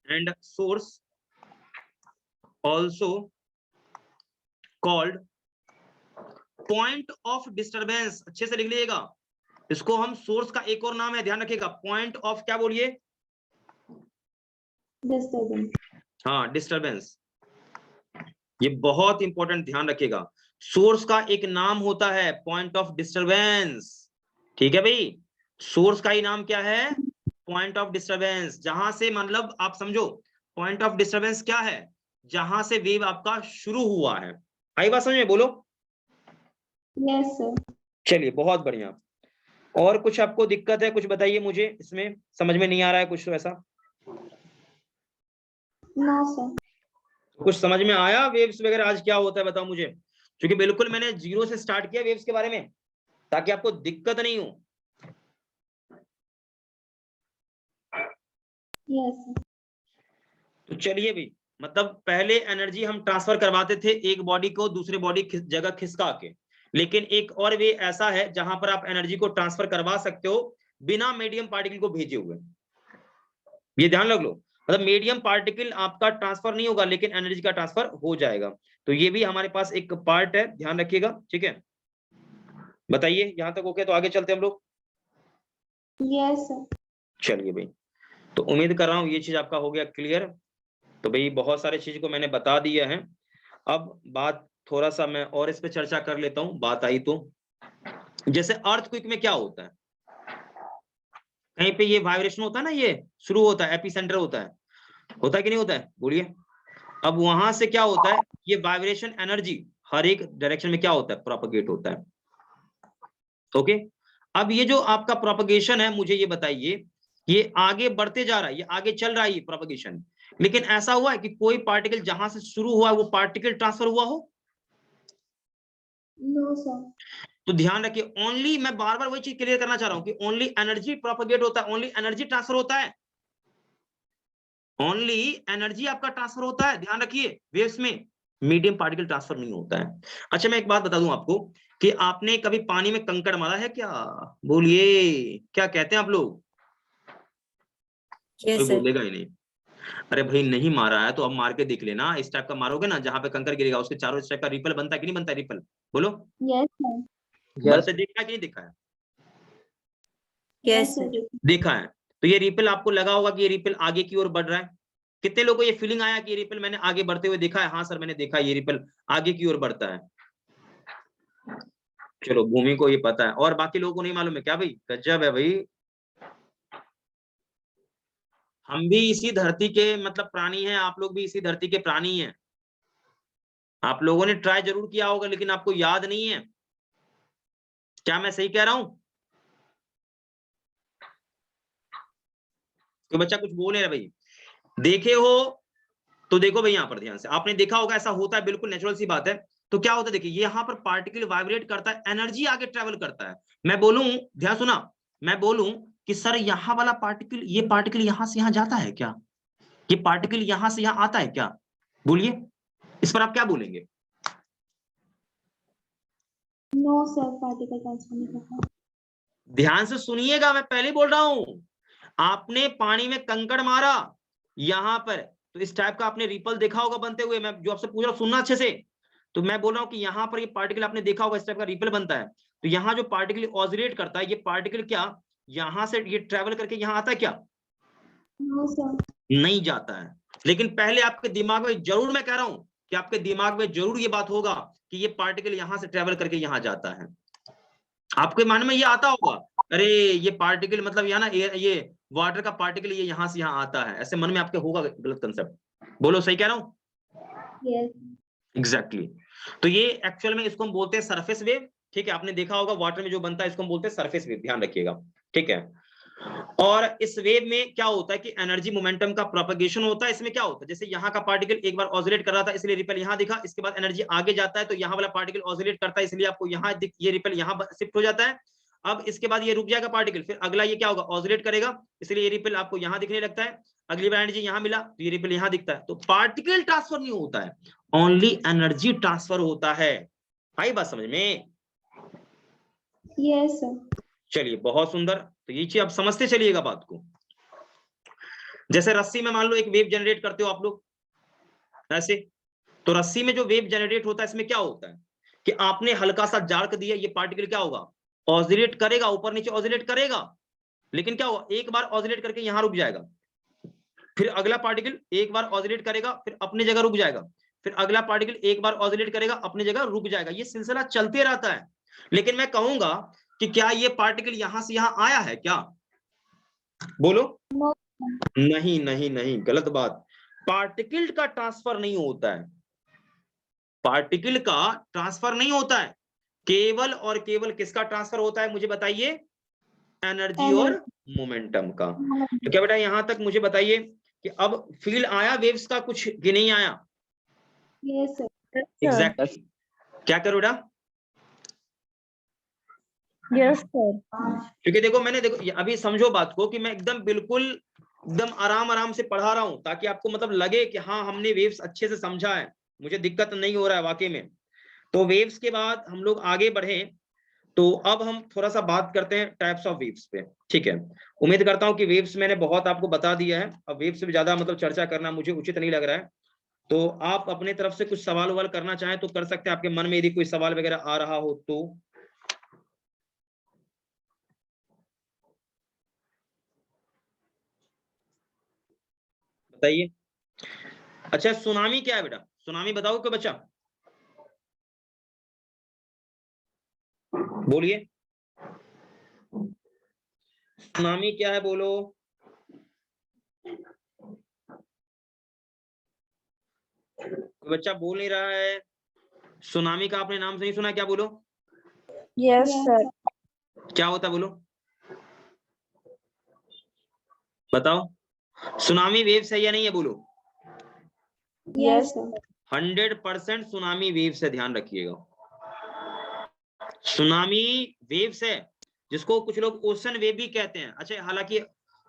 and source also called point of disturbance. अच्छे से लिख लीजिएगा, इसको हम सोर्स का एक और नाम है, ध्यान रखिएगा, पॉइंट ऑफ क्या बोलिए? डिस्टर्बेंस। हाँ, डिस्टरबेंस, ये बहुत इंपॉर्टेंट, ध्यान रखिएगा, सोर्स का एक नाम होता है पॉइंट ऑफ डिस्टरबेंस। ठीक है भाई, सोर्स का ही नाम क्या है? Point of disturbance. जहां से, मतलब आप समझो, पॉइंट ऑफ डिस्टरबेंस क्या है? जहां से वेव आपका शुरू हुआ है। आई बात समझ में? बोलो। Yes sir. चलिए, बहुत बढ़िया। और कुछ आपको दिक्कत है? कुछ बताइए मुझे, इसमें समझ में नहीं आ रहा है कुछ तो ऐसा? No sir. कुछ समझ में आया वेव्स वगैरह आज क्या होता है? बताओ मुझे, क्योंकि बिल्कुल मैंने जीरो से स्टार्ट किया वेव्स के बारे में, ताकि आपको दिक्कत नहीं हो। Yes sir. तो चलिए भाई, मतलब पहले एनर्जी हम ट्रांसफर करवाते थे एक बॉडी को दूसरे बॉडी जगह खिसका के, लेकिन एक और वे ऐसा है जहां पर आप एनर्जी को ट्रांसफर करवा सकते हो बिना मीडियम पार्टिकल को भेजे हुए। ये ध्यान रख लो, मतलब मीडियम पार्टिकल आपका ट्रांसफर नहीं होगा, लेकिन एनर्जी का ट्रांसफर हो जाएगा। तो ये भी हमारे पास एक पार्ट है, ध्यान रखिएगा। ठीक है, बताइए, यहां तक ओके? तो आगे चलते हम लोग। Yes sir. चलिए भाई, तो उम्मीद कर रहा हूँ ये चीज आपका हो गया क्लियर। तो भाई बहुत सारे चीज को मैंने बता दिया है, अब बात थोड़ा सा मैं और इस पे चर्चा कर लेता हूँ, बात आई तो। जैसे अर्थक्वेक में क्या होता है, कहीं पे ये वाइब्रेशन होता है ना, ये शुरू होता है, एपिसेंटर होता है कि नहीं होता है? बोलिए। अब वहां से क्या होता है, ये वाइब्रेशन एनर्जी हर एक डायरेक्शन में क्या होता है? प्रोपगेट होता है। ओके, अब ये जो आपका प्रोपगेशन है, मुझे ये बताइए, ये आगे बढ़ते जा रहा है, ये आगे चल रहा है ये प्रोपगेशन, लेकिन ऐसा हुआ है कि कोई पार्टिकल जहां से शुरू हुआ है वो पार्टिकल ट्रांसफर हुआ हो? No sir. तो ध्यान रखिए, ओनली, मैं बार बार वही चीज क्लियर करना चाह रहा हूं कि ओनली एनर्जी प्रोपगेट होता है, ओनली एनर्जी ट्रांसफर होता है, ओनली एनर्जी आपका ट्रांसफर होता है, ध्यान रखिए। वेव्स में मीडियम पार्टिकल ट्रांसफर नहीं होता है। अच्छा, मैं एक बात बता दूं आपको कि आपने कभी पानी में कंकड़ मारा है क्या? बोलिए, क्या कहते हैं आप लोग? कोई बोलेगा ही नहीं। अरे भाई, नहीं मारा है तो अब मार के देख लेना, इस टाइप का मारोगे ना, जहां पे कंकड़ गिरेगा उसके चारों इस टाइप का रिपल बनता है कि नहीं बनता है? रिपल बोलो, यस सर। बनते देखा है कि नहीं देखा है? Yes sir. देखा है। तो ये रिपल आपको लगा होगा कि ये रिपल आगे की ओर बढ़ रहा है। कितने लोगों को ये फीलिंग आया कि ये रिपल मैंने आगे बढ़ते हुए देखा है? हाँ सर, मैंने देखा ये रिपल आगे की ओर बढ़ता है। चलो, भूमि को ये पता है, और बाकी लोगों को नहीं मालूम है क्या? भाई गजब है भाई, हम भी इसी धरती के मतलब प्राणी हैं, आप लोग भी इसी धरती के प्राणी हैं। आप लोगों ने ट्राई जरूर किया होगा, लेकिन आपको याद नहीं है। क्या मैं सही कह रहा हूं? तो बच्चा कुछ बोल रहा है भाई, देखे हो तो देखो भाई, यहां पर ध्यान से, आपने देखा होगा, ऐसा होता है, बिल्कुल नेचुरल सी बात है। तो क्या होता है, देखिए, यहाँ पर पार्टिकल वाइब्रेट करता है, एनर्जी आगे ट्रेवल करता है। मैं बोलूं, ध्यान सुना, मैं बोलूं कि सर यहाँ वाला पार्टिकल, ये पार्टिकल यहां से यहां जाता है क्या? ये पार्टिकल यहां से यहां आता है क्या? बोलिए, इस पर आप क्या बोलेंगे? नो सर, पार्टिकल ट्रांसफर नहीं करता। ध्यान से सुनिएगा, मैं पहले बोल रहा हूं, आपने पानी में कंकड़ मारा, यहां पर तो इस टाइप का आपने रिपल देखा होगा बनते हुए, मैं जो आपसे पूछ रहा हूँ सुनना अच्छे से। तो मैं बोल रहा हूँ कि यहाँ पर ये पार्टिकल आपने देखा होगा इस टाइप का रिपल बनता है। तो यहाँ जो पार्टिकल ऑसिलेट करता है, ये पार्टिकल क्या यहाँ से ये ट्रेवल करके यहाँ आता है क्या? No sir. नहीं जाता है। लेकिन पहले आपके दिमाग में जरूर, मैं कह रहा हूं कि आपके दिमाग में जरूर ये बात होगा कि ये पार्टिकल यहां से ट्रेवल करके यहां जाता है। आपके मन में ये आता होगा, अरे ये पार्टिकल मतलब यहाँ ना ये वाटर का पार्टिकल ये यहां से यहां आता है, ऐसे मन में आपके होगा गलत कंसेप्ट। बोलो सही कह रहा हूँ? यस। एग्जैक्टली। तो ये एक्चुअल में इसको हम बोलते हैं सरफेस वेव। ठीक है, आपने देखा होगा वाटर में जो बनता है इसको हम बोलते हैं सरफेस वेव, ध्यान रखिएगा। ठीक है, और इस वेव में क्या होता है कि एनर्जी मोमेंटम का प्रोपगेशन होता है। इसमें क्या होता है, जैसे यहाँ का पार्टिकल एक बार ऑसिलेट कर रहा था इसलिए रिपल यहाँ दिखा, इसके बाद एनर्जी आगे जाता है तो यहाँ वाला पार्टिकल ऑसिलेट करता है इसलिए आपको यहाँ ये रिपल यहाँ शिफ्ट हो जाता है। अब इसके बाद ये रुक जाएगा पार्टिकल, फिर अगला ये क्या होगा, ऑसिलेट करेगा, इसलिए ये रिपल आपको यहाँ दिखने लगता है। अगली बार एनर्जी यहाँ मिला तो ये रिपल यहाँ दिखता है। तो पार्टिकल ट्रांसफर नहीं होता है, ओनली एनर्जी ट्रांसफर होता है। आई बात समझ में? Yes sir. चलिए बहुत सुंदर। तो ये चीज आप समझते चलिएगा बात को। जैसे रस्सी में मान लो एक वेव जनरेट करते हो आप लोग ऐसे, तो रस्सी में जो वेव जनरेट होता है इसमें क्या होता है कि आपने हल्का सा जार्क दिया, ये पार्टिकल क्या होगा, ऑसिलेट करेगा, ऊपर नीचे ऑसिलेट करेगा, लेकिन क्या होगा, एक बार ऑसिलेट करके यहां रुक जाएगा, फिर अगला पार्टिकल एक बार ऑसिलेट करेगा फिर अपनी जगह रुक जाएगा, फिर अगला पार्टिकल एक बार ऑसिलेट करेगा अपनी जगह रुक जाएगा। ये सिलसिला चलते रहता है। लेकिन मैं कहूंगा कि क्या ये पार्टिकल यहां से यहां आया है क्या? बोलो। नहीं नहीं नहीं, गलत बात। पार्टिकल का ट्रांसफर नहीं होता है, पार्टिकल का ट्रांसफर नहीं होता है। केवल और केवल किसका ट्रांसफर होता है मुझे बताइए? एनर्जी और मोमेंटम का। तो क्या बेटा यहां तक मुझे बताइए कि अब फील आया वेव्स का कुछ कि नहीं आया? Yes sir. एग्जैक्टली। क्या करो बेटा? Yes sir. क्योंकि देखो मैंने देखो अभी समझो बात को कि मैं एकदम बिल्कुल एकदम आराम आराम से पढ़ा रहा हूं ताकि आपको मतलब लगे कि हाँ हमने वेव्स अच्छे से समझा है, मुझे दिक्कत नहीं हो रहा है वाकई में। तो वेव्स के बाद हम लोग आगे बढ़े तो अब हम थोड़ा सा बात करते हैं टाइप्स ऑफ वेव्स पे। ठीक है, उम्मीद करता हूं कि वेव्स मैंने बहुत आपको बता दिया है, अब वेव्स से भी ज्यादा मतलब चर्चा करना मुझे उचित नहीं लग रहा है। तो आप अपने तरफ से कुछ सवाल ववाल करना चाहें तो कर सकते हैं, आपके मन में यदि कोई सवाल वगैरह आ रहा हो तो। बताइए। अच्छा सुनामी क्या है बेटा, सुनामी बताओ कोई बच्चा, बोलिए सुनामी क्या है बोलो। कोई बच्चा बोल नहीं रहा है। सुनामी का आपने नाम से नहीं सुना, क्या बोलो? Yes sir. क्या होता है बोलो, बताओ। सुनामी वेव्स है या नहीं है बोलो? Yes sir. 100% सुनामी वेव्स है, ध्यान रखिएगा। सुनामी वेव्स है जिसको कुछ लोग ओशन वेव भी कहते हैं। अच्छा हालांकि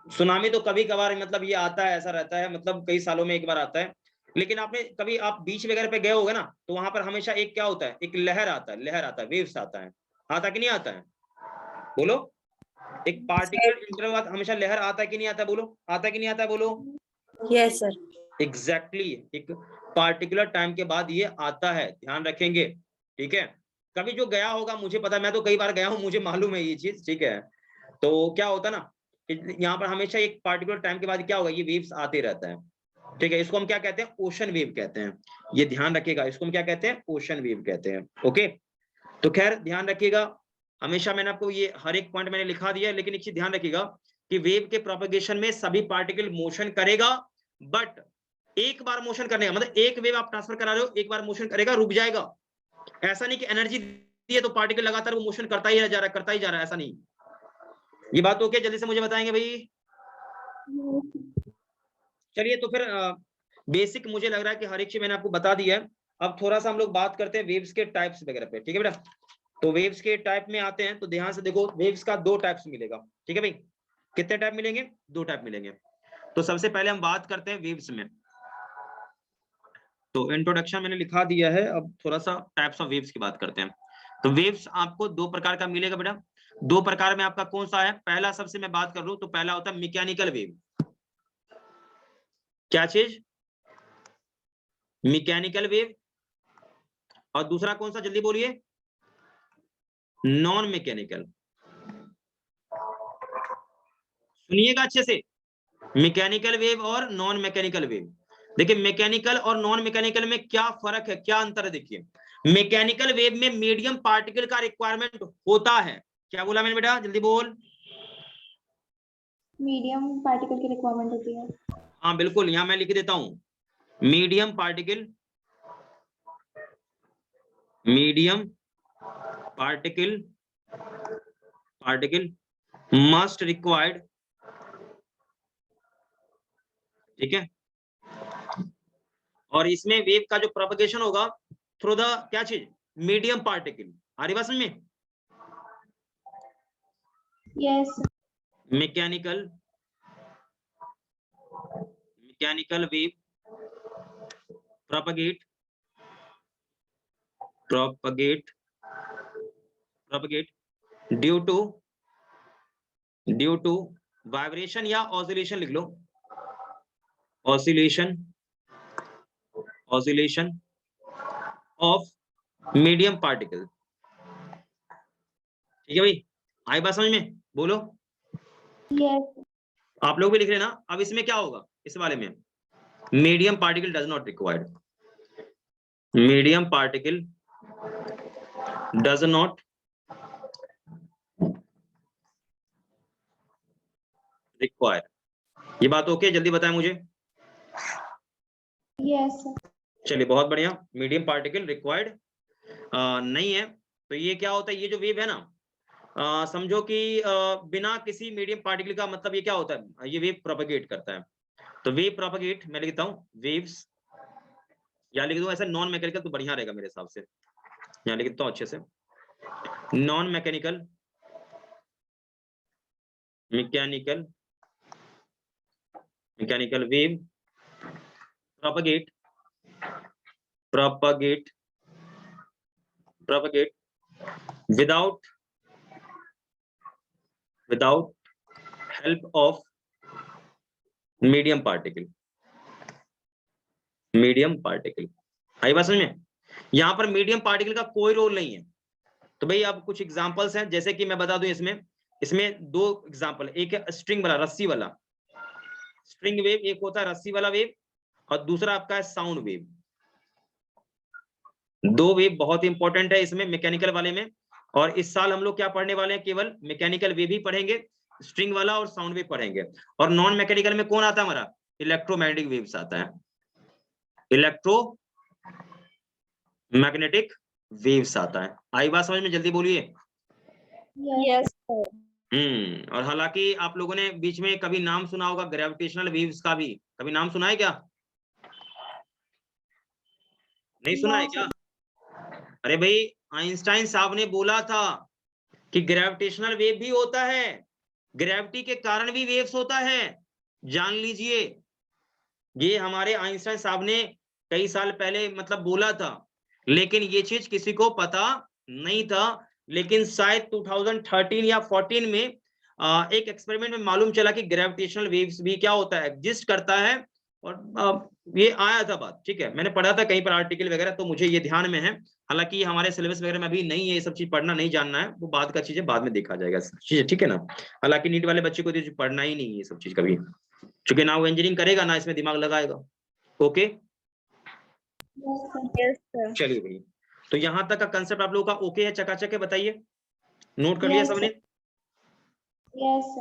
सुनामी तो कभी कभार मतलब ये आता है, ऐसा रहता है मतलब कई सालों में एक बार आता है। लेकिन आपने कभी आप बीच वगैरह पे गए होगे ना, तो वहां पर हमेशा एक क्या होता है, एक लहर आता है, लहर आता है, वेव्स आता है। आता कि नहीं आता है बोलो? एक पार्टिकुलर इंटरवल बाद हमेशा लहर आता है कि नहीं आता है बोलो? आता है कि नहीं आता है बोलो? Yes sir. एग्जैक्टली एक पार्टिकुलर टाइम के बाद ये आता है, ध्यान रखेंगे। ठीक है, कभी जो गया होगा मुझे पता है, मैं तो कई बार गया हूं, मुझे मालूम है ये चीज। ठीक है, तो क्या होता है ना, यहाँ पर हमेशा एक पार्टिकुलर टाइम के बाद क्या होगा, ये वेव्स आते रहता है। ठीक है, इसको हम क्या कहते हैं, ओशन वेव कहते हैं। ये ध्यान रखिएगा, इसको हम क्या कहते हैं, ओशन वेव कहते हैं। ओके, तो खैर ध्यान रखिएगा, हमेशा मैंने आपको ये हर एक पॉइंट मैंने लिखा दिया है, लेकिन एक चीज ध्यान रखिएगा कि वेव के प्रोपगेशन में सभी पार्टिकल मोशन करेगा, बट एक बार मोशन करने का मतलब एक वेव आप ट्रांसफर करा रहे हो, एक बार मोशन करेगा रुक जाएगा। ऐसा नहीं कि एनर्जी दी है तो पार्टिकल लगातार वो मोशन करता ही जा रहा है, करता ही जा रहा है, ऐसा नहीं। ये बात ओके, जल्दी से मुझे बताएंगे भाई। चलिए तो फिर बेसिक मुझे लग रहा है कि हर एक चीज मैंने आपको बता दिया है। अब थोड़ा सा हम लोग बात करते हैं वेव्स के टाइप्स वगैरह पे। ठीक है बेटा, तो वेव्स के टाइप में आते हैं तो ध्यान से देखो, वेव्स का 2 टाइप्स मिलेगा। ठीक है भाई, कितने टाइप मिलेंगे? 2 टाइप मिलेंगे। तो सबसे पहले हम बात करते हैं वेव्स में। तो इंट्रोडक्शन मैंने लिखा दिया है, अब थोड़ा सा टाइप्स ऑफ वेव्स की बात करते हैं। तो वेव्स आपको 2 प्रकार का मिलेगा बेटा। 2 प्रकार में आपका कौन सा है? पहला सबसे मैं बात कर लूं तो पहला होता है मैकेनिकल वेव। क्या चीज? मैकेनिकल वेव, और दूसरा कौन सा, जल्दी बोलिए, नॉन मैकेनिकल। सुनिएगा अच्छे से, मैकेनिकल वेव और नॉन मैकेनिकल वेव। देखिए मैकेनिकल और नॉन मैकेनिकल में क्या फर्क है, क्या अंतर है। देखिए मैकेनिकल वेव में मीडियम पार्टिकल का रिक्वायरमेंट होता है। क्या बोला मैंने बेटा, जल्दी बोल। मीडियम पार्टिकल की रिक्वायरमेंट होती है। हाँ बिल्कुल, यहां मैं लिख देता हूं, medium particle, medium particle, particle must required, ठीक है। और इसमें वेव का जो प्रोपगेशन होगा थ्रू द क्या चीज, मीडियम पार्टिकल। आ रही बात समझ में। Yes mechanical, mechanical wave propagate, propagate, propagate due to vibration या ऑसिलेशन, लिख लो, oscillation, oscillation of medium particle. ठीक है भाई, आई बात समझ में, बोलो। यस आप लोग भी लिख रहे ना। अब इसमें क्या होगा, इस वाले में medium particle does not required, medium particle does not require. ये बात ओके, जल्दी बताएं मुझे। यस चलिए बहुत बढ़िया, मीडियम पार्टिकल रिक्वायर्ड नहीं है। तो ये क्या होता है, ये जो वेव है ना, समझो कि बिना किसी मीडियम पार्टिकल का, मतलब ये क्या होता है, ये वेव प्रोपगेट करता है। तो वेव प्रोपगेट मैं लिखता हूँ वेव्स, या लिख दो ऐसा नॉन मैकेनिकल तो बढ़िया रहेगा मेरे हिसाब से, यहाँ लिखता हूँ अच्छे से, non mechanical, mechanical, mechanical wave propagate, propagate, propagate without, without help of medium particle, medium particle. आई बात समझ में। यहां पर मीडियम पार्टिकल का कोई रोल नहीं है। तो भाई अब कुछ एग्जांपल्स हैं, जैसे कि मैं बता दूं, इसमें दो एग्जांपल, एक है स्ट्रिंग वाला, रस्सी वाला स्ट्रिंग वेव, एक होता है रस्सी वाला वेव, और दूसरा आपका है साउंड वेव। दो वेव बहुत इंपॉर्टेंट है इसमें मैकेनिकल वाले में, और इस साल हम लोग क्या पढ़ने वाले हैं, केवल मैकेनिकल वेव ही पढ़ेंगे, स्ट्रिंग वाला और साउंड वेव पढ़ेंगे। और नॉन मैकेनिकल में कौन आता है हमारा, इलेक्ट्रोमैग्नेटिक वेव्स आता है, इलेक्ट्रो मैग्नेटिक वेव्स आता है। आई बात समझ में, जल्दी बोलिए। Yes, sir. और हालांकि आप लोगों ने बीच में कभी नाम सुना होगा ग्रेविटेशनल वेव्स का भी, कभी नाम सुना है क्या, नहीं सुना है क्या? अरे भाई आइंस्टाइन साहब ने बोला था कि ग्रेविटेशनल वेव भी होता है, ग्रेविटी के कारण भी वेव्स होता है, जान लीजिए। ये हमारे आइंस्टाइन साहब ने कई साल पहले मतलब बोला था, लेकिन ये चीज किसी को पता नहीं था। लेकिन शायद 2013 या 14 में एक एक्सपेरिमेंट में मालूम चला कि ग्रेविटेशनल वेव्स भी क्या होता है, एग्जिस्ट करता है। और ये आया था बात, ठीक है, मैंने पढ़ा था कहीं पर आर्टिकल वगैरह, तो मुझे ये ध्यान में है। हालांकि हमारे सिलेबस वगैरह में अभी नहीं है, ये सब चीज पढ़ना नहीं जानना है, वो बाद का चीज है, बाद में देखा जाएगा चीज, ठीक है ना। हालांकि नीट वाले बच्चे को तो पढ़ना ही नहीं है ये सब चीज कभी, क्योंकि ना वो इंजीनियरिंग करेगा ना इसमें दिमाग लगाएगा। Okay Yes, sir. चलिए भाई, तो यहाँ तक का कंसेप्ट आप लोगों का ओके है, चकाचक है, बताइए, नोट कर लिया सबने? यस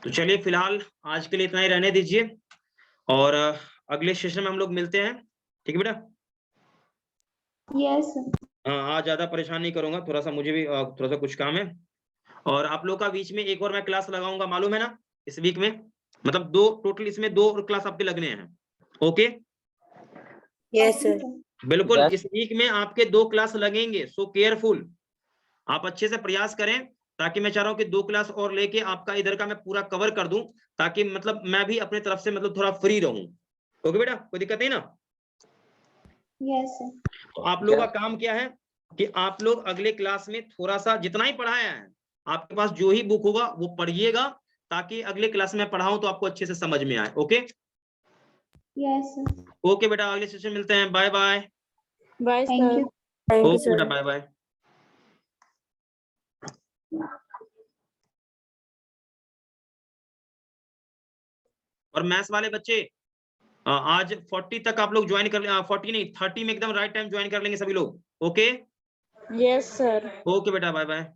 तो चलिए फिलहाल आज के लिए इतना ही रहने दीजिए, और अगले सेशन में हम लोग मिलते हैं, ठीक है बेटा? यस हाँ, आज ज्यादा परेशान नहीं करूंगा, थोड़ा सा मुझे भी थोड़ा सा कुछ काम है। और आप लोग का बीच में एक और मैं क्लास लगाऊंगा, मालूम है ना, इस वीक में, मतलब दो टोटल, इसमें दो क्लास आपके लगने हैं। Okay Yes, sir. बिल्कुल, इस वीक में आपके दो क्लास लगेंगे, सो केयरफुल, आप अच्छे से प्रयास करें, ताकि मैं चाह रहा हूँ कि दो क्लास और लेके आपका इधर का मैं पूरा कवर कर दूं, ताकि मतलब मैं भी अपने तरफ से मतलब थोड़ा फ्री रहूं। ओके बेटा, कोई दिक्कत नहीं ना? यस तो आप लोगों का काम क्या है कि आप लोग अगले क्लास में थोड़ा सा जितना ही पढ़ाया है, आपके पास जो ही बुक होगा वो पढ़िएगा, ताकि अगले क्लास में पढ़ाऊं तो आपको अच्छे से समझ में आए। Okay yes sir. ओके बेटा, अगले सेशन मिलते हैं, bye bye. Bye, thank sir. You. Thank you, okay sir. बेटा, बाय बाय। और मैथ्स वाले बच्चे आज 40 तक आप लोग ज्वाइन कर 40 नहीं 30 में एकदम राइट टाइम ज्वाइन कर लेंगे सभी लोग। Okay Yes, sir. ओके बेटा, बाय बाय।